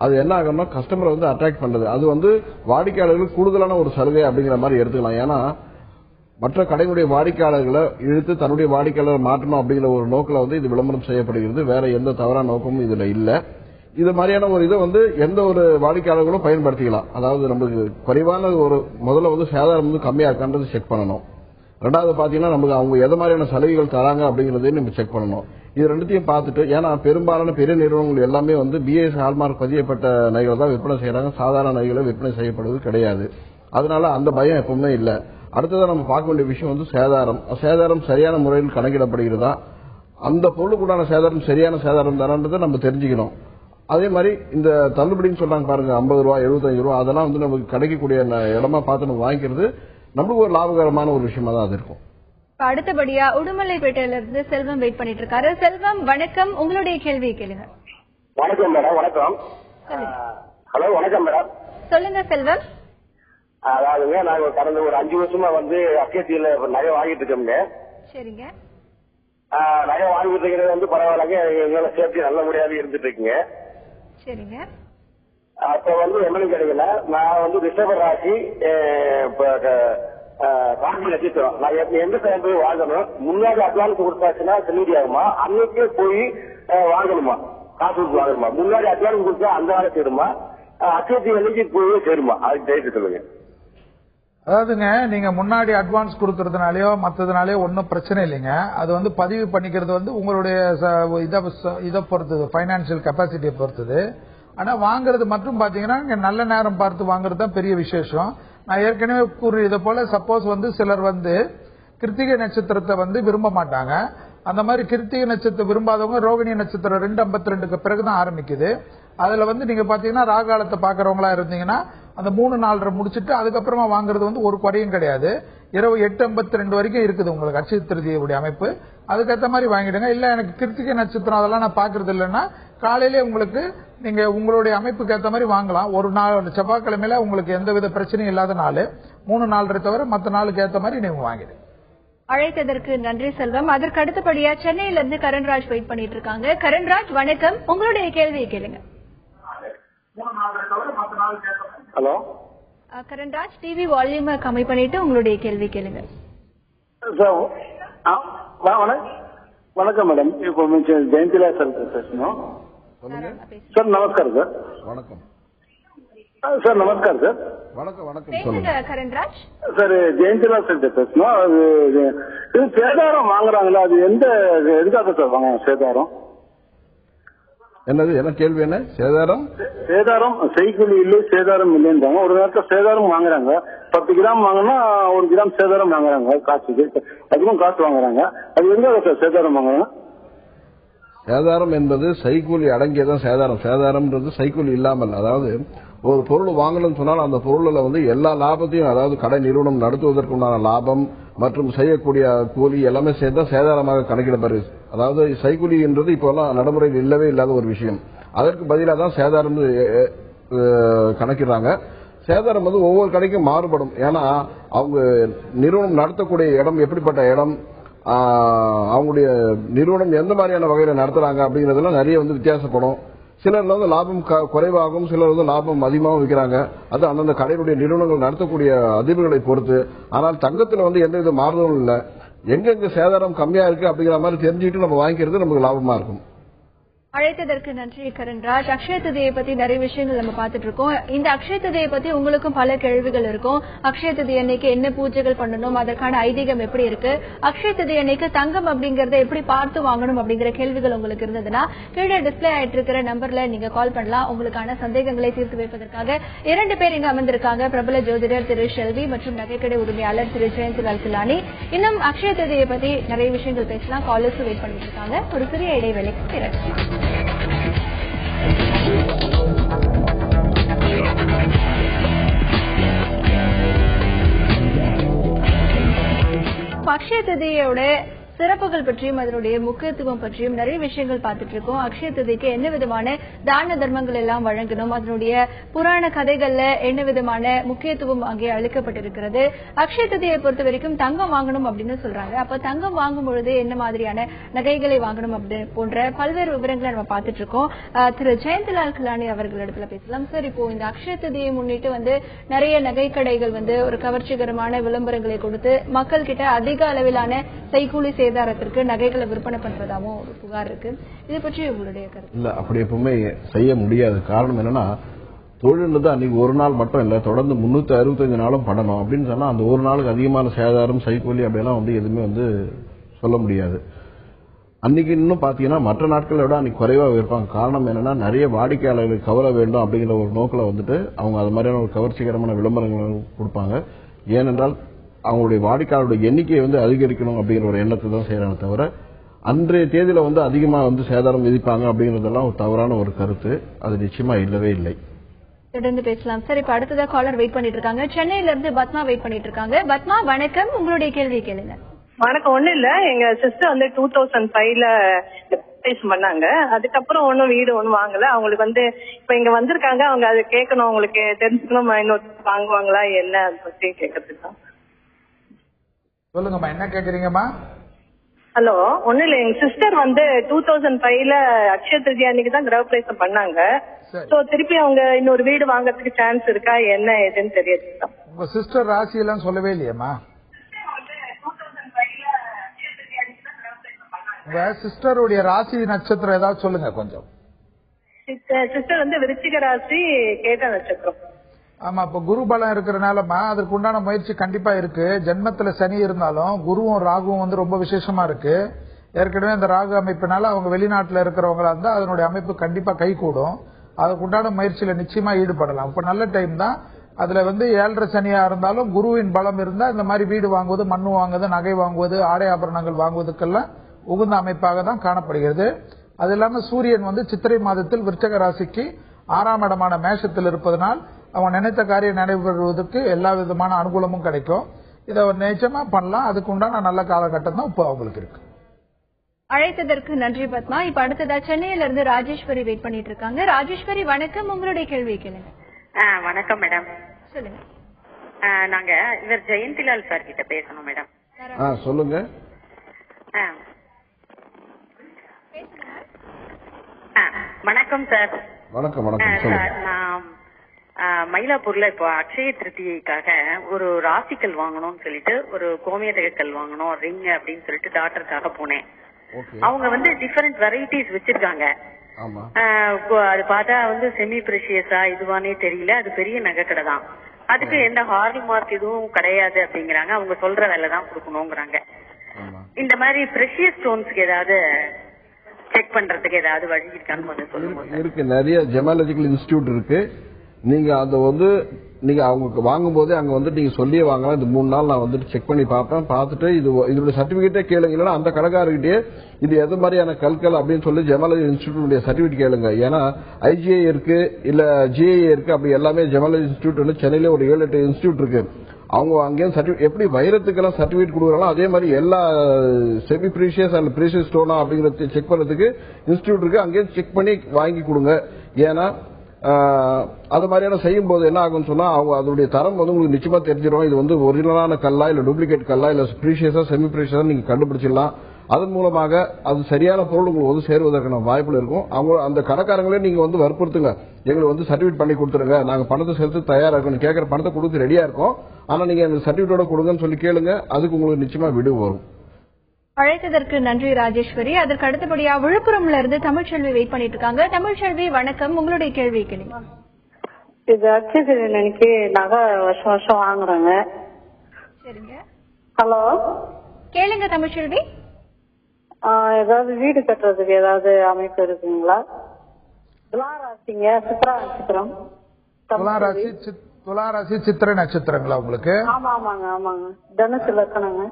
அது என்ன ஆகணும்னா கஸ்டமரை அட்ராக்ட் பண்றது. அது வாடிக்கையாளர்களுக்கு கூடுதலான ஒரு சலுகை அப்படிங்கிற மாதிரி எடுத்துக்கலாம். ஏன்னா மற்ற கடைகளுடைய வாடிக்கையாளர்களை இழுத்து தன்னுடைய வாடிக்கையாளர் மாற்றணும் அப்படிங்கிற ஒரு நோக்கில் இது விளம்பரம் செய்யப்படுகிறது. வேற எந்த தவறான நோக்கமும் இதுல இல்ல. இது மாதிரியான ஒரு இதை எந்த ஒரு வாடிக்கையாளர்களும் பயன்படுத்திக்கலாம். அதாவது நமக்கு குறைவான ஒரு முதல்ல சேதாரம் கம்மியா இருக்கான்றது செக் பண்ணணும். ரெண்டாவது பாத்தீங்கன்னா நமக்கு அவங்க எது மாதிரியான சலுகைகள் தராங்க அப்படிங்கறதையும் நம்ம செக் பண்ணணும். இது ரெண்டுத்தையும் பார்த்துட்டு, ஏன்னா பெரும்பாலான பெரிய நிறுவனங்கள் எல்லாமே BIS ஹால்மார்க் பதியப்பட்ட நகைகளை தான் விற்பனை செய்யறாங்க. சாதாரண நகைகளை விற்பனை செய்யப்படுவது கிடையாது. அதனால அந்த பயம் எப்பவுமே இல்லை. அடுத்ததான் நம்ம பார்க்க வேண்டிய விஷயம் சேதாரம். சேதாரம் சரியான முறையில் கணக்கிடப்படுகிறதா, அந்த பொருளுக்குண்டான சேதாரம் சரியான சேதாரம் தானன்றதை நம்ம தெரிஞ்சுக்கணும். அதே மாதிரி இந்த தள்ளுபடின்னு சொல்றாங்க பாருங்க, 50 ரூபாய் 75 ரூபாய், அதெல்லாம் நமக்கு கிடைக்கக்கூடிய இடமா பார்த்து நம்ம வாங்கிக்கிறது நம்மளுக்கு ஒரு லாபகரமான ஒரு விஷயமா தான் அது இருக்கும். அடுத்தபடியா உடுமலைப்பேட்டையில இருந்து செல்வம் வெயிட் பண்ணிட்டு இருக்காரு. செல்வம், வணக்கம். உங்களுடைய கேள்வியை கேளுங்க. வணக்கம் மேடம். வணக்கம். ஹலோ, வணக்கம் மேடம். சொல்லுங்க செல்வம். அதாவதுங்க, நாங்க கடந்த ஒரு 5 வருஷமா அக்கேத்தியில நகை வாங்கிட்டு இருக்கோம்ங்க. சரிங்க. நகை வாங்கிட்டு இருக்கிறது பரவாயில்லங்க, எங்களால சேஃப்டி நல்ல முடியாது இருந்துட்டு இருக்குங்க. சரிங்க. அப்ப என்னன்னு கேட்டீங்கன்னா, நான் ரிஷப ராசி, ராசி நட்சத்திரம். நான் எந்த டைம் போய் வாங்கணும், முன்னாடி அட்வான்ஸ் கொடுத்தாச்சுன்னா செல்லுபடி ஆகுமா, அன்னைக்கே போய் வாங்கணுமா, காசு கொடுத்து வாங்கணுமா, முன்னாடி அட்வான்ஸ் கொடுத்தா அந்த நாளே சேருமா, அக்கேத்தி அன்னைக்கு போய் சேருமா, அதுக்கு டேட்டு சொல்லுங்க. அதாவதுங்க, நீங்க முன்னாடி அட்வான்ஸ் கொடுக்கறதுனாலயோ மற்றதுனாலயோ ஒன்னும் பிரச்சனை இல்லைங்க. அது பதிவு பண்ணிக்கிறது உங்களுடைய இதை பொறுத்தது, பைனான்சியல் கெப்பாசிட்டியை பொறுத்தது. ஆனா வாங்குறது மட்டும் பாத்தீங்கன்னா நல்ல நேரம் பார்த்து வாங்குறது தான் பெரிய விசேஷம். நான் ஏற்கனவே கூறியது போல சப்போஸ் சிலர் கிருத்திகை நட்சத்திரத்தை விரும்ப மாட்டாங்க. அந்த மாதிரி கிருத்திகை நட்சத்திரம் விரும்பாதவங்க ரோகிணி நட்சத்திரம் 2:52க்கு பிறகுதான் ஆரம்பிக்குது. அதுல நீங்க பாத்தீங்கன்னா ராகாலத்தை பாக்குறவங்களா இருந்தீங்கன்னா அந்த 3-4 முடிச்சுட்டு அதுக்கப்புறமா வாங்குறது ஒரு குறையும் கிடையாது. இரவு 8:52 வரைக்கும் இருக்குது உங்களுக்கு அட்சய திருதியுடைய அமைப்பு. அதுக்கேற்ற மாதிரி வாங்கிடுங்க. இல்ல எனக்கு கிருத்திகை நட்சத்திரம் அதெல்லாம் நான் பாக்குறது இல்லைன்னா காலையிலே உங்களுக்கு நீங்க உங்களுடைய அமைப்புக்கு ஏற்ற மாதிரி வாங்கலாம். ஒரு நாள் செவ்வாய்க்கிழமையில உங்களுக்கு எந்தவித பிரச்சனையும் இல்லாத நாள் 3-4 தவிர மற்ற நாளுக்கு ஏற்ற மாதிரி நீங்க வாங்கிடுங்க. அழைத்ததற்கு நன்றி செல்வம். அதற்கு அடுத்தபடியா சென்னையில இருந்து கரண்ராஜ் வெயிட் பண்ணிட்டு இருக்காங்க. கரண்ராஜ், வணக்கம். உங்களுடைய கேள்வியை கேளுங்க. ஹலோ கரண்ராஜ், டிவி வால்யூம் கம்மி பண்ணிட்டு உங்களுடைய கேள்வி கேளுங்க. வணக்கம் மேடம். இப்போ ஜெயந்திலா சார் பேசணும். சார் நமஸ்காரம் சார். வணக்கம் சார். நமஸ்காரம் சார். வணக்கம். வணக்கம் சொல்லுங்க கரண்ராஜ். சார், ஜெயந்திலா சார் பேசணும். அது சேதாரம் வாங்குறாங்களா, அது எதுக்காக சார் வாங்க சேதாரம்? என்னது, என்ன கேள்வி? என்ன சேதாரம்? சேதாரம் செய்கூலி இல்லை, சேதாரம் இல்லைன்றாங்க. ஒரு நேரத்தில் சேதாரம் வாங்குறாங்க. 10 கிராம் வாங்கினா 1 கிராம் சேதாரம் வாங்குறாங்க. காசுக்கு அதிகம் காசு வாங்குறாங்க. அது எங்க சார் சேதாரம் வாங்குறாங்க? சேதாரம் என்பது சைக்கூலி அடங்கியதான் சேதாரம். சேதாரம்ன்றது சைக்கூலி இல்லாமல், அதாவது ஒரு பொருள் வாங்கணும்னு சொன்னால் அந்த பொருளில் எல்லா லாபத்தையும், அதாவது கடை நிறுவனம் நடத்துவதற்குண்டான லாபம் மற்றும் செய்யக்கூடிய கூலி எல்லாமே சேர்த்தா சேதாரமாக கணக்கிடப்படுது. அதாவது சைக்கூலி என்றது இப்போலாம் நடைமுறையில் இல்லவே இல்லாத ஒரு விஷயம். அதற்கு பதிலாக தான் சேதாரம் கணக்கிடுறாங்க. சேதாரம் ஒவ்வொரு கடைக்கும் மாறுபடும். ஏன்னா அவங்க நிறுவனம் நடத்தக்கூடிய இடம் எப்படிப்பட்ட இடம், அவங்களுடைய நிறுவனம் எந்த மாதிரியான வகையில நடத்துறாங்க அப்படிங்கறதெல்லாம் நிறைய வித்தியாசப்படும். சிலர்ல வந்து லாபம் குறைவாகவும் சிலர் வந்து லாபம் அதிகமாகவும் விற்கிறாங்க. அது அந்தந்த கடையினுடைய நிறுவனங்கள் நடத்தக்கூடிய அதிர்வுகளை பொறுத்து. ஆனால் தங்கத்துல வந்து எந்த வித மாறுதலும் இல்லை. எங்கெங்க சேதாரம் கம்மியா இருக்கு அப்படிங்கிற மாதிரி தெரிஞ்சுக்கிட்டு நம்ம வாங்கிக்கிறது நமக்கு லாபமா இருக்கும். அழைத்ததற்கு நன்றி கரண்ராஜ். அக்ஷய திதியை பத்தி நிறைய விஷயங்கள் நம்ம பார்த்துட்டு இருக்கோம். இந்த அக்ஷய திதியை பத்தி உங்களுக்கும் பல கேள்விகள் இருக்கும். அக்ஷய திதி அன்னைக்கு என்ன பூஜைகள் பண்ணணும், அதற்கான ஐதீகம் எப்படி இருக்கு, அக்ஷய திதி அன்னைக்கு தங்கம் அப்படிங்கறத எப்படி பார்த்து வாங்கணும் அப்படிங்கிற கேள்விகள் உங்களுக்கு இருந்ததுன்னா கீழே டிஸ்பிளே ஆயிட்டு இருக்கிற நம்பர்ல நீங்க கால் பண்ணலாம். உங்களுக்கான சந்தேகங்களை தீர்த்து வைப்பதற்காக 2 பேர் இங்க அமர்ந்திருக்காங்க. பிரபல ஜோதிடர் திரு ஷெல்வி மற்றும் நகைக்கடை உரிமையாளர் திரு ஜெயந்திலால் கிலானி. இன்னும் அக்ஷய திதியை பத்தி நிறைய விஷயங்கள் பேசலாம். காலர்ஸ் வெயிட் பண்ணிட்டு இருக்காங்க. ஒரு சிறிய இடைவேளைக்கு பிறகு அக்ஷய திதியோட சிறப்புகள் பற்றியும் அதனுடைய முக்கியத்துவம் பற்றியும் நிறைய விஷயங்கள் பார்த்துட்டு இருக்கோம். அக்ஷய திதிக்கு என்ன விதமான தான தர்மங்கள் எல்லாம் வழங்கணும், அதனுடைய புராண கதைகள்ல என்ன விதமான முக்கியத்துவம் அங்கே அளிக்கப்பட்டிருக்கிறது. அக்ஷய திதியை பொறுத்த வரைக்கும் தங்கம் வாங்கணும் அப்படின்னு சொல்றாங்க. அப்ப தங்கம் வாங்கும் பொழுது என்ன மாதிரியான நகைகளை வாங்கணும் அப்படி போன்ற பல்வேறு விவரங்களை நம்ம பார்த்துட்டு இருக்கோம். திரு ஜெயந்திலால் கிலானி அவர்களிடத்துல பேசலாம். சார், இப்போ இந்த அக்ஷய திதியை முன்னிட்டு வந்து நிறைய நகை கடைகள் வந்து ஒரு கவர்ச்சிகரமான விளம்பரங்களை கொடுத்து மக்கள் கிட்ட அதிக அளவிலான செய்கூலி சேதாரத்திற்கு நகைகளை விற்பனை பண்றதாவும் ஒரு புகார் இருக்கு. இதை பற்றி உங்களுடைய கருத்து? இல்ல, அப்படி எப்பவுமே செய்ய முடியாது. காரணம் என்னன்னா, தொழில்ன்றது அன்னைக்கு ஒரு நாள் மட்டும் இல்ல, தொடர்ந்து 365 நாளும் பண்ணணும். அப்படின்னு சொன்னா அந்த ஒரு நாளுக்கு அதிகமான சேதாரம் செய்கூலி அப்படியெல்லாம் வந்து எதுவுமே வந்து சொல்ல முடியாது. அன்னைக்கு இன்னும் பாத்தீங்கன்னா மற்ற நாட்களை விட அன்னைக்கு குறைவா இருப்பாங்க. காரணம் என்னன்னா, நிறைய வாடிக்கையாளர்கள் கவர வேண்டும் அப்படிங்கிற ஒரு நோக்கில வந்துட்டு அவங்க அது மாதிரியான ஒரு கவர்ச்சிகரமான விளம்பரங்கள் கொடுப்பாங்க. ஏனென்றால் அவங்களுடைய வாடிக்கையாளருடைய எண்ணிக்கையை வந்து அதிகரிக்கணும் அப்படிங்கிற ஒரு எண்ணத்தை தான் செய்யறாங்க தவிர அன்றைய தேதியில வந்து அதிகமா வந்து சேதாரம் விதிப்பாங்க அப்படிங்கறதெல்லாம் ஒரு தவறான ஒரு கருத்து. அது நிச்சயமா இல்லவே இல்லை. தொடர்ந்து பேசலாம் சார். இப்ப அடுத்ததா காலர் வெயிட் பண்ணிட்டு இருக்காங்க. சென்னையில இருந்து பத்மா வெயிட் பண்ணிட்டு இருக்காங்க. பத்மா, வணக்கம். உங்களுடைய கேள்வியை கேளுங்க. வணக்கம். ஒண்ணு இல்ல, எங்க சிஸ்டர் வந்து 2005ல பண்ணாங்க. அதுக்கப்புறம் ஒன்னும் வீடு ஒண்ணும் வாங்கல. அவங்களுக்கு வந்து இப்ப இங்க வந்திருக்காங்க. அவங்க அதை கேட்கணும், அவங்களுக்கு தெரிஞ்சுக்கணும், இன்னொரு வாங்குவாங்களா என்ன அதை பத்தி கேட்கறதுக்கு. சொல்லுங்கம்மா, என்ன கேக்குறீங்கம்மா? ஹலோ. ஒண்ணு இல்ல, எங்க சிஸ்டர் வந்து 2005ல அக்ஷய திருதி அன்னைக்கு தான் கிரகப்பிரவேசம் பண்ணாங்க. சோ திருப்பி அவங்க இன்னொரு வீடு வாங்கறதுக்கு சான்ஸ் இருக்கா, என்ன ஏதுன்னு தெரியாது. உங்க சிஸ்டர் ராசி எல்லாம் சொல்லவே இல்லையம்மா? உங்க சிஸ்டருடைய ராசி நட்சத்திரம் ஏதாவது சொல்லுங்க கொஞ்சம். சிஸ்டர் வந்து விருச்சிக ராசி, கேட்ட நட்சத்திரம். ஆமா, இப்ப குரு பலம் இருக்கிறனாலமா அதற்கு உண்டான முயற்சி கண்டிப்பா இருக்கு. ஜென்மத்துல சனி இருந்தாலும் குருவும் ராகுவும் வந்து ரொம்ப விசேஷமா இருக்கு. ஏற்கனவே அந்த ராகு அமைப்பினால அவங்க வெளிநாட்டுல இருக்கிறவங்களா இருந்தா அதனுடைய அமைப்பு கண்டிப்பா கை கூடும். அதுக்கு உண்டான முயற்சியில நிச்சயமா ஈடுபடலாம். இப்ப நல்ல டைம் தான். அதுல வந்து 7.5 சனியா இருந்தாலும் குருவின் பலம் இருந்தா இந்த மாதிரி வீடு வாங்குவது, மண்ணு வாங்குவது, நகை வாங்குவது, ஆடை ஆபரணங்கள் வாங்குவதற்கெல்லாம் உகுந்த அமைப்பாக தான் காணப்படுகிறது. அது இல்லாம சூரியன் வந்து சித்திரை மாதத்தில் விருச்சிக ராசிக்கு 6ஆம் இடமான மேஷத்தில் இருப்பதனால் அவங்க நினைத்த காரியம் நடைபெறுவதற்கு எல்லா விதமான அனுகூலமும் கிடைக்கும். இதை நிச்சயமா பண்ணலாம். அதுக்கு உண்டான நல்ல காலகட்டம் தான் இப்போ அவங்களுக்கு இருக்கு. அழைத்ததற்கு நன்றி பத்மா. இப்ப அடுத்ததா சென்னையில இருந்து ராஜேஸ்வரி வெயிட் பண்ணிட்டு இருக்காங்க. ராஜேஸ்வரி, வணக்கம். உங்களுடைய கேள்வி கேளுங்க. வணக்கம் மேடம். சொல்லுங்க. நாங்க இவர் ஜெயந்திலால் சார் கிட்ட பேசணும் மேடம். சொல்லுங்க. வணக்கம் சார். வணக்கம். வணக்கம் சார், நான் மயிலாப்பூர்ல இப்போ அக்ஷய திருத்தியைக்காக ஒரு ராசிக்கல் வாங்கணும்னு சொல்லிட்டு ஒரு கோமியதகக்கல் வாங்கணும் ரிங் அப்படின்னு சொல்லிட்டு டாக்டருக்காக போனேன். அவங்க வந்து டிஃபரெண்ட் வெரைட்டிஸ் வச்சிருக்காங்க. அது பார்த்தா வந்து செமி பிரெஷியஸா இதுவானே தெரியல. அது பெரிய நகைக்கடை தான். அதுக்கு எந்த ஹார்ல் மார்க் எதுவும் கிடையாது அப்படிங்கிறாங்க. அவங்க சொல்ற வேலை தான் கொடுக்கணுங்கிறாங்க. இந்த மாதிரி பிரெஷியஸ் ஸ்டோன்ஸ்க்கு ஏதாவது செக் பண்றதுக்கு ஏதாவது வழி இருக்கான்னு கொஞ்சம் சொல்லுங்க. இருக்கு, நிறைய ஜெமாலஜிக்கல் இன்ஸ்டிடியூட் இருக்கு. நீங்க அதை வந்து நீங்க அவங்க வாங்கும் போதே அங்க வந்து நீங்க சொல்லியே வாங்கலாம். இந்த 3 நாள் நான் வந்துட்டு செக் பண்ணி பார்ப்பேன். பார்த்துட்டு இதோட சர்டிபிகேட்டே கேளுங்க. இல்லைன்னா அந்த கடைக்காரர்கிட்டயே இது எது மாதிரியான கல்கல் அப்படின்னு சொல்லி ஜெமாலஜி இன்ஸ்டிடியூட் சர்டிபிகேட் கேளுங்க. ஏன்னா ஐஜிஐ இருக்கு, இல்ல ஜிஐஏ இருக்கு. அப்படி எல்லாமே ஜெமாலஜி இன்ஸ்டிடியூட் வந்து சென்னையில ஒரு 7-8 இன்ஸ்டிடியூட் இருக்கு. அவங்க அங்கேயும் சர்டிபிகேட் எப்படி வைரத்துக்கெல்லாம் சர்டிபிகேட் கொடுக்குறாங்களோ அதே மாதிரி எல்லா செமி பிரீஷியஸ் அண்ட் பிரீஷியஸ் ஸ்டோனா அப்படிங்கறத செக் பண்றதுக்கு இன்ஸ்டிடியூட் இருக்கு. அங்கேயும் செக் பண்ணி வாங்கி கொடுங்க. ஏன்னா அது மாதிரியான செய்யும் போது என்ன ஆகும்னு சொன்னா அவங்க அதோடைய தரம் வந்து உங்களுக்கு நிச்சயமா தெரிஞ்சிடும். இது வந்து ஒரிஜினலான கல்லா இல்ல டூப்ளிகேட் கல்லா இல்ல பிரீஷியஸா செமி பிரீஷியஸா நீங்க கண்டுபிடிச்சிடலாம். அதன் மூலமாக அது சரியான பொருள் உங்களுக்கு வந்து சேருவதற்கான வாய்ப்புகள் இருக்கும். அவங்க அந்த கடைக்காரங்களே நீங்க வந்து வற்புறுத்துங்க, எங்களுக்கு வந்து சர்டிபிகேட் பண்ணி கொடுத்துருங்க, நாங்க பணத்தை செலுத்த தயாரா இருக்கோம், கேட்கற பணத்தை கொடுத்து ரெடியா இருக்கோம், ஆனா நீங்க எங்களுக்கு சர்டிபிகேட்டோட கொடுங்கன்னு சொல்லி கேளுங்க, அதுக்கு உங்களுக்கு நிச்சயமா விடு வரும். அழைத்ததற்கு நன்றி ராஜேஸ்வரி. அதற்கு அடுத்தபடியா விழுப்புரம்ல இருந்து தமிழ்ச்செல்வி வெயிட் பண்ணிட்டு இருக்காங்க. தமிழ்ச்செல்வி வணக்கம், உங்களுடைய கேள்வி கேளுங்க. இது அக்ஷய அன்னைக்கு நகை வருஷம் வருஷம் வாங்குறாங்க. சரிங்க, ஹலோ கேளுங்க தமிழ்ச்செல்வி. ஏதாவது வீடு கட்டுறதுக்கு ஏதாவது அமைப்பு இருக்குங்களா? துளாராசிங்க, சித்ரா நட்சத்திரம். துளாராசி சித்திரை நட்சத்திரங்களா உங்களுக்கு? ஆமா ஆமாங்க ஆமாங்க, தனுசு லக்கணங்க.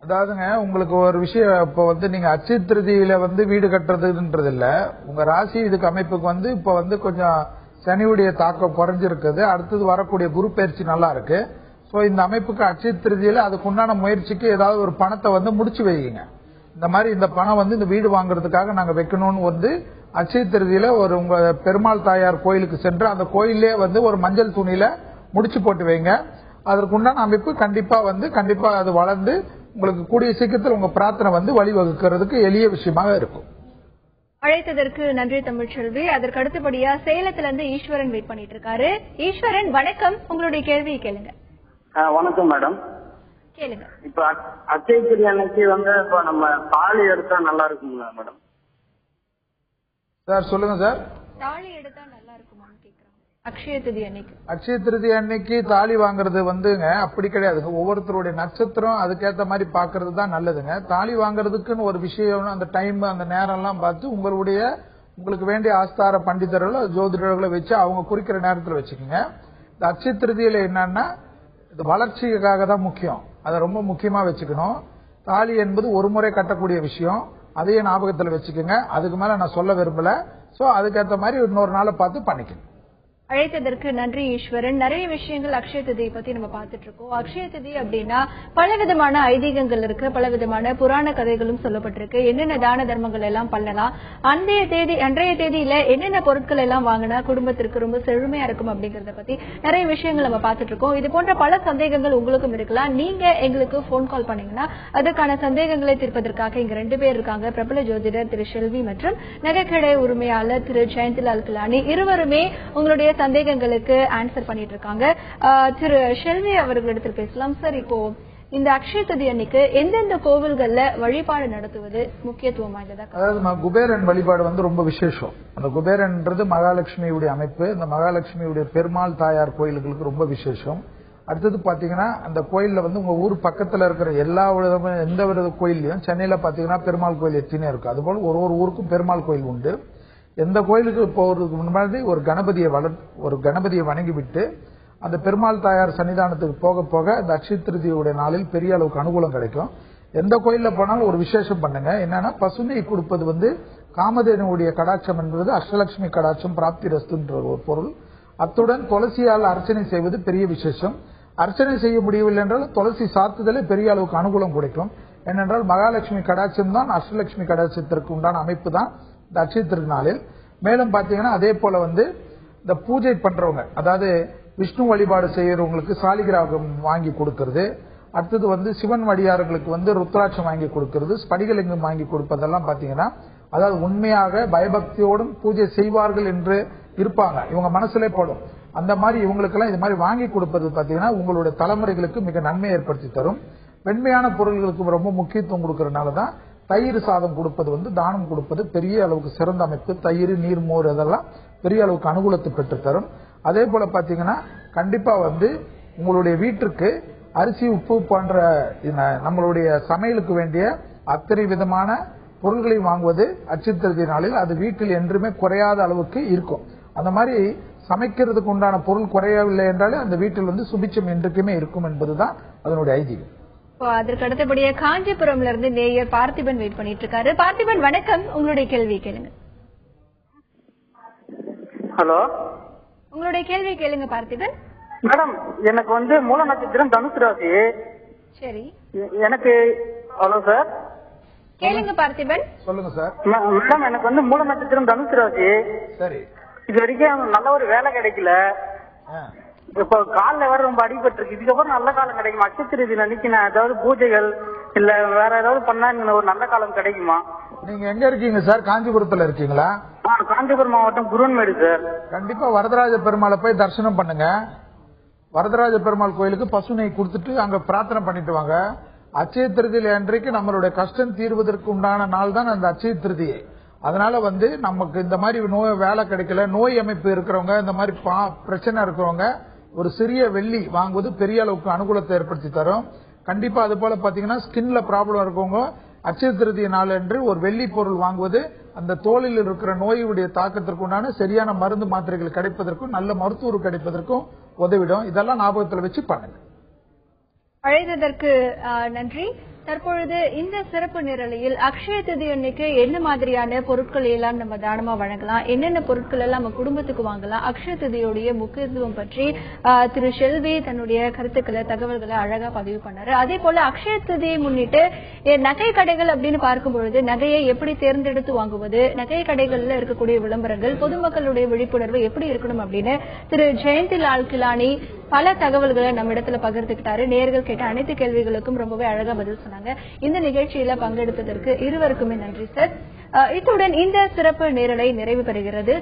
அதாவதுங்க உங்களுக்கு ஒரு விஷயம், இப்ப வந்து நீங்க அட்சய திருதியில வந்து வீடு கட்டுறதுன்றது இல்ல, உங்க ராசி இதுக்கு அமைப்புக்கு வந்து இப்ப வந்து கொஞ்சம் சனியுடைய தாக்கம் குறைஞ்சிருக்குது, அடுத்தது வரக்கூடிய குரு பயிற்சி நல்லா இருக்கு. சோ இந்த அமைப்புக்கு அட்சய திருதியில அதுக்குண்டான முயற்சிக்கு ஏதாவது ஒரு பணத்தை வந்து முடிச்சு வைங்க. இந்த மாதிரி இந்த பணம் வந்து இந்த வீடு வாங்குறதுக்காக நாங்க வைக்கணும்னு வந்து அட்சய திருதியில ஒரு உங்க பெருமாள் தாயார் கோயிலுக்கு சென்று அந்த கோயிலே வந்து ஒரு மஞ்சள் துணியில முடிச்சு போட்டு வைங்க. அதற்குண்டான அமைப்பு கண்டிப்பா அது வளர்ந்து உங்களுக்கு கூடிய சீக்கிரத்தில் உங்க பிரார்த்தனை வந்து வழிவகுக்கிறதுக்கு எளிய விஷயமாக இருக்கும். அழைத்ததற்கு நன்றி தமிழ்ச்செல்வி. அதற்கு அடுத்தபடியா சேலத்துல இருந்து ஈஸ்வரன் வெயிட் பண்ணிட்டு இருக்காரு. ஈஸ்வரன் வணக்கம், உங்களுடைய கேள்வியை கேளுங்க. வணக்கம் மேடம். கேளுங்க. இப்ப அட்சய திருதி அன்னைக்கு வந்து இப்ப நம்ம தாலி எடுத்தா நல்லா இருக்குங்களா மேடம்? சார் சொல்லுங்க சார். தாலி எடுத்தா நல்லா இருக்குமான்னு கேக்குறாங்க. அக்ஷய திருதி அன்னைக்கு. அக்ஷய திருதி அன்னைக்கு தாலி வாங்குறது வந்துங்க அப்படி கிடையாதுங்க. ஒவ்வொருத்தருடைய நட்சத்திரம் அதுக்கேற்ற மாதிரி பாக்குறது தான் நல்லதுங்க. தாலி வாங்குறதுக்குன்னு ஒரு விஷயம், அந்த டைம் அந்த நேரம் எல்லாம் பார்த்து உங்களுக்கு வேண்டிய ஆஸ்தார பண்டிதர்களோ ஜோதிடர்களை வச்சு அவங்க குறிக்கிற நேரத்தில் வச்சுக்கோங்க. இந்த அக்ஷய திருதியில என்னன்னா இது வளர்ச்சிக்காக தான் முக்கியம், அதை ரொம்ப முக்கியமா வச்சுக்கணும். தாலி என்பது ஒரு முறை கட்டக்கூடிய விஷயம், அதையே ஞாபகத்தில் வச்சுக்கோங்க. அதுக்கு மேல நான் சொல்ல விரும்பல. சோ அதுக்கேற்ற மாதிரி இன்னொரு நாளை பார்த்து பண்ணிக்கணும். அழைத்ததற்கு நன்றி ஈஸ்வரன். நிறைய விஷயங்கள் அக்ஷய திதியை பத்தி நம்ம பார்த்துட்டு இருக்கோம். அக்ஷய திதி அப்படின்னா பலவிதமான ஐதீகங்கள் இருக்கு, பலவிதமான புராண கதைகளும் சொல்லப்பட்டிருக்கு. என்னென்ன தான தர்மங்கள் எல்லாம் பண்ணலாம், அன்றைய தேதியில என்னென்ன பொருட்கள் எல்லாம் வாங்கினா குடும்பத்திற்கு ரொம்ப செழுமையா இருக்கும் அப்படிங்கறத பத்தி நிறைய விஷயங்கள் நம்ம பார்த்துட்டு இருக்கோம். இது போன்ற பல சந்தேகங்கள் உங்களுக்கும் இருக்கலாம். நீங்க எங்களுக்கு போன் கால் பண்ணீங்கன்னா அதுக்கான சந்தேகங்களை தீர்ப்பதற்காக இங்க 2 பேர் இருக்காங்க. பிரபல ஜோதிடர் திரு செல்வி மற்றும் நகைக்கடை உரிமையாளர் திரு ஜெயந்திலால் கிலானி. இருவருமே உங்களுடைய சந்தேகங்களுக்கு ஆன்சர் பண்ணிட்டு இருக்காங்க. திரு செல்வி அவர்களிடத்தில் பேசலாம். சார், இப்போ இந்த அக்ஷய திதி அன்னைக்கு எந்தெந்த கோவில்கள்ல வழிபாடு நடத்துவது முக்கியத்துவம் வாய்ந்ததா? அதாவது குபேரன் வழிபாடு வந்து ரொம்ப விசேஷம். அந்த குபேரன்ன்றது மகாலட்சுமியுடைய அமைப்பு. இந்த மகாலட்சுமியுடைய பெருமாள் தாயார் கோயில்களுக்கு ரொம்ப விசேஷம். அடுத்தது பாத்தீங்கன்னா அந்த கோயில்ல வந்து உங்க ஊர் பக்கத்துல இருக்கிற எல்லா விதமான எந்த வித கோயிலையும், சென்னையில பாத்தீங்கன்னா பெருமாள் கோயில் எத்தனை இருக்கு, அதுபோல ஒரு ஊருக்கும் பெருமாள் கோயில் உண்டு. எந்த கோயிலுக்கு போறதுக்கு முன்னாடி ஒரு கணபதியை வணங்கிவிட்டு அந்த பெருமாள் தாயார் சன்னிதானத்துக்கு போக போக அந்த அக்ஷய திருதியுடைய நாளில் பெரிய அளவுக்கு அனுகூலம் கிடைக்கும். எந்த கோயில்ல போனாலும் ஒரு விசேஷம் பண்ணுங்க. என்னன்னா பசுமை கொடுப்பது வந்து காமதேனுடைய கடாட்சம் என்பது அஷ்டலட்சுமி கடாட்சம் பிராப்தி ரஸ்துன்ற ஒரு பொருள். அத்துடன் துளசியால் அர்ச்சனை செய்வது பெரிய விசேஷம். அர்ச்சனை செய்ய முடியவில்லை என்றால் துளசி சாத்துதலே பெரிய அளவுக்கு அனுகூலம் கிடைக்கும். ஏனென்றால் மகாலட்சுமி கடாட்சம் தான் அஷ்டலட்சுமி கடாட்சத்திற்கு உண்டான அமைப்பு தான் இந்த அக்ஷய திருநாளில். மேலும் பாத்தீங்கன்னா அதே போல வந்து இந்த பூஜை பண்றவங்க, அதாவது விஷ்ணு வழிபாடு செய்யறவங்களுக்கு சாலிகிராகம் வாங்கி கொடுக்கறது, அடுத்தது வந்து சிவன் வழியார்களுக்கு வந்து ருத்ராட்சம் வாங்கி கொடுக்கறது, ஸ்படிகலிங்கம் வாங்கி கொடுப்பதெல்லாம் பாத்தீங்கன்னா அதாவது உண்மையாக பயபக்தியோடும் பூஜை செய்வார்கள் என்று இருப்பாங்க, இவங்க மனசுலே போடும். அந்த மாதிரி இவங்களுக்கெல்லாம் இது மாதிரி வாங்கி கொடுப்பது பாத்தீங்கன்னா உங்களுடைய தலைமுறைகளுக்கு மிக நன்மை ஏற்படுத்தி தரும். வெண்மையான பொருள்களுக்கு ரொம்ப முக்கியத்துவம் கொடுக்கறதுனாலதான் தயிர் சாதம் கொடுப்பது வந்து தானம் கொடுப்பது பெரிய அளவுக்கு சிறந்த அமைப்பு. தயிர், நீர், மோர் இதெல்லாம் பெரிய அளவுக்கு அனுகூலத்தை பெற்று தரும். அதே போல பாத்தீங்கன்னா கண்டிப்பா வந்து உங்களுடைய வீட்டிற்கு அரிசி, உப்பு போன்ற நம்மளுடைய சமையலுக்கு வேண்டிய அத்தனை விதமான பொருள்களை வாங்குவது அட்சய திருதி நாளில் அது வீட்டில் என்றுமே குறையாத அளவுக்கு இருக்கும். அந்த மாதிரி சமைக்கிறதுக்கு உண்டான பொருள் குறையவில்லை என்றாலே அந்த வீட்டில் வந்து சுபிட்சம் என்றுக்குமே இருக்கும் என்பதுதான் அதனுடைய ஐதீகம். அதற்கு அடுத்தபடியே காஞ்சிபுரம்ல இருந்து நேயர் பார்த்திபன் வெயிட் பண்ணிட்டு இருக்காரு. பார்த்திபன் வணக்கம், உங்களுடைய கேள்வி கேளுங்க. ஹலோ, உங்களுடைய கேள்வி கேளுங்க பார்த்திபன். மேடம், எனக்கு வந்து மூல நட்சத்திரம் தனுசு ராசி. சரி, எனக்கு ஹலோ சார் கேளுங்க பார்த்திபன். சொல்லுங்க சார். மேடம், எனக்கு வந்து மூல நட்சத்திரம் தனுசு ராசி. சரி, இது வரைக்கும் நல்ல ஒரு வேலை கிடைக்கல. இப்போ கால்ல வேற ரொம்ப அடிபட்டு இருக்கு. இதுக்கப்புறம் நல்ல காலம் கிடைக்குமா? அட்சய திருதி அன்னைக்கு நான் ஏதாவது பூஜைகள் இல்ல வேற ஏதாவது பண்ணா ஒரு நல்ல காலம் கிடைக்குமா? நீங்க எங்க இருக்கீங்க சார்? காஞ்சிபுரத்துல இருக்கீங்களா? காஞ்சிபுரம் மாவட்டம் குருவன்மேடு சார். கண்டிப்பா வரதராஜ பெருமாளை போய் தரிசனம் பண்ணுங்க. வரதராஜ பெருமாள் கோயிலுக்கு பசுனை கொடுத்துட்டு அங்க பிரார்த்தனை பண்ணிட்டு வாங்க. அட்சய திருதியை அன்றைக்கு நம்மளுடைய கஷ்டம் தீர்வதற்கு உண்டான நாள் தான் அந்த அட்சய திருதியை. அதனால நமக்கு இந்த மாதிரி நோய் வேலை கிடைக்கல, நோய் அமைப்பு இருக்கிறவங்க, இந்த மாதிரி பிரச்சனை இருக்கிறவங்க ஒரு சிறிய வெள்ளி வாங்குவது பெரிய அளவுக்கு அனுகூலத்தை ஏற்படுத்தி தரும். கண்டிப்பா அது போல பாத்தீங்கன்னா ஸ்கின்ல ப்ராப்ளம் இருக்கவங்க அட்சய திருதிய நாள் என்று ஒரு வெள்ளி பொருள் வாங்குவது அந்த தோலில் இருக்கிற நோயுடைய தாக்கத்திற்கு உண்டான சரியான மருந்து மாத்திரைகள் கிடைப்பதற்கும் நல்ல மருத்துவர் கிடைப்பதற்கும் உதவிடும். இதெல்லாம் ஞாபகத்தில் வச்சு பண்ணுங்க. அழைத்ததற்கு நன்றி. தற்பொழுது இந்த சிறப்பு நிரலில் அக்ஷய திதி அன்னைக்கு என்ன மாதிரியான பொருட்கள் எல்லாம் நம்ம தானமா வழங்கலாம், என்னென்ன பொருட்கள் எல்லாம் நம்ம குடும்பத்துக்கு வாங்கலாம், அக்ஷய திதியுடைய முக்கியத்துவம் பற்றி திரு செல்வி தன்னுடைய கருத்துக்களை தகவல்களை அழகா பதிவு பண்ணாரு. அதே போல அக்ஷய திதியை முன்னிட்டு நகை கடைகள் அப்படின்னு பார்க்கும் பொழுது நகையை எப்படி தேர்ந்தெடுத்து வாங்குவது, நகை கடைகள்ல இருக்கக்கூடிய விளம்பரங்கள், பொதுமக்களுடைய விழிப்புணர்வு எப்படி இருக்கணும் அப்படின்னு திரு ஜெயந்திலால் கிலானி பல தகவல்களை நம்ம இடத்துல பகிர்ந்துக்கிட்டாரு. நேயர்கள் கேட்ட அனைத்து கேள்விகளுக்கும் ரொம்பவே அழகா பதில் சொன்னாங்க. இந்த நிகழ்ச்சியில பங்கெடுத்ததற்கு இருவருக்குமே நன்றி சார். இத்துடன் இந்த சிறப்பு நேரலை நிறைவு பெறுகிறது.